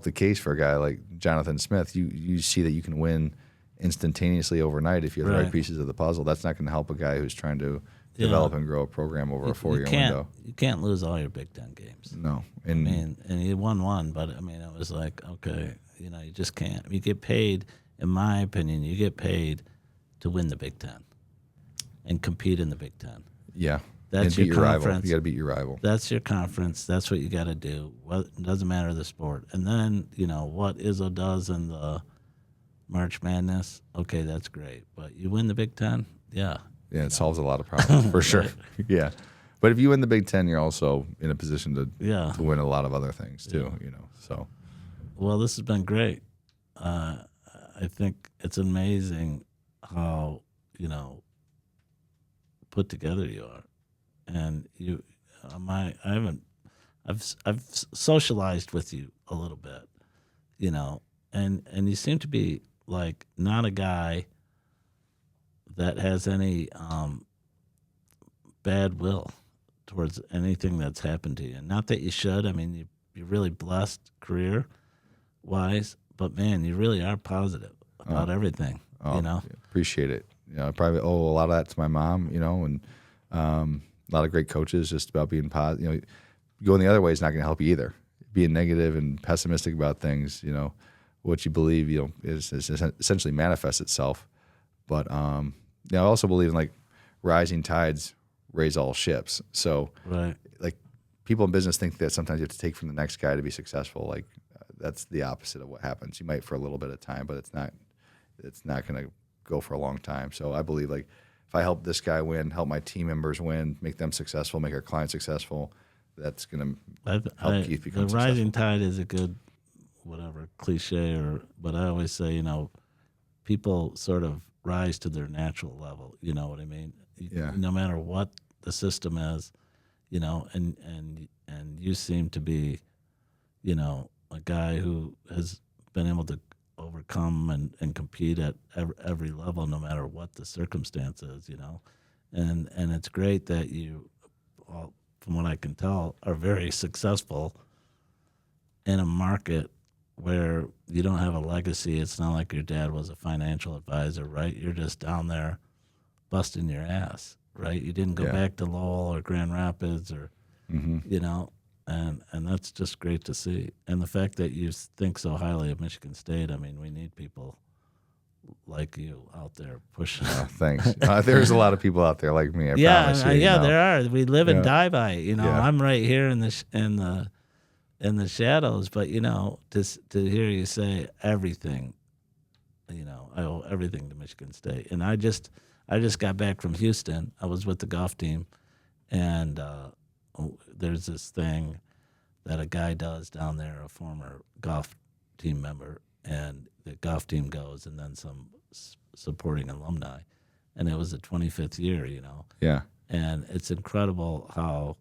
the case for a guy like Jonathan Smith. You see that you can win instantaneously overnight if you have the right pieces of the puzzle. That's not going to help a guy who's trying to develop and grow a program over a 4-year window. You can't lose all your Big Ten games. No. And he won one, but it was okay, you just can't. You get paid, in my opinion, to win the Big Ten and compete in the Big Ten. Yeah. That's your conference. Rival. You got to beat your rival. That's your conference. That's what you got to do. It doesn't matter the sport. And then, what Izzo does in the March Madness, okay, that's great. But you win the Big Ten, Yeah, it solves a lot of problems for sure. Yeah, but if you win the Big Ten, you're also in a position to win a lot of other things too. So Well, this has been great. Uh, I think it's amazing how, you know, put together you are. And you, I haven't, I've socialized with you a little bit, you know, and you seem to be like not a guy that has any bad will towards anything that's happened to you. Not that you should. I mean, you're really blessed career wise, but man, you really are positive about everything. Oh, You know, appreciate it. You know, I probably owe a lot of that to my mom, you know, and a lot of great coaches just about being positive. You know, going the other way is not going to help you either. Being negative and pessimistic about things, you know, what you believe, you know, is essentially manifests itself. But you know, I also believe in like rising tides raise all ships. So right? like people in business think that sometimes you have to take from the next guy to be successful. Like that's the opposite of what happens. You might for a little bit of time, but it's not going to go for a long time. So I believe like if I help this guy win, help my team members win, make them successful, make our clients successful, that's going to help Keith become the successful. rising tide is a good whatever cliche but I always say, you know, people sort of rise to their natural level. You know what I mean? Yeah. No matter what the system is, you know, and you seem to be, you know, a guy who has been able to overcome and compete at every level, no matter what the circumstance is, you know, and it's great that you, all, from what I can tell, are very successful in a market where you don't have a legacy. It's not like your dad was a financial advisor, right? You're just down there busting your ass, right? You didn't go Yeah. back to Lowell or Grand Rapids or, you know, and that's just great to see. And the fact that you think so highly of Michigan State, I mean, we need people like you out there pushing. Thanks. There's a lot of people out there like me. I promise you. Yeah, you know. there are. We live and die by it. You know, Yeah. I'm right here in the shadows, but you know, to hear you say everything, you know, I owe everything to Michigan State. And I just got back from Houston. I was with the golf team, and there's this thing that a guy does down there, a former golf team member, and the golf team goes, and then some supporting alumni, and it was the 25th year, you know. Yeah. And it's incredible how,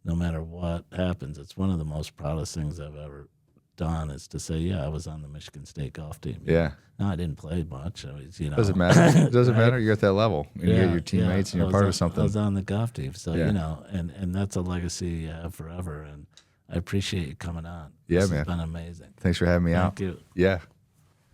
no matter what happens, it's one of the most proudest things I've ever done is to say, yeah, I was on the Michigan State golf team. Yeah. No, I didn't play much. I was, you know. Doesn't matter. It doesn't Right? matter. You're at that level. And you get your teammates and you're part of something. I was on the golf team. So, Yeah. you know, and that's a legacy you have forever. And I appreciate you coming on. Yeah, This man. has been amazing. Thanks for having me out. Thank you. Yeah.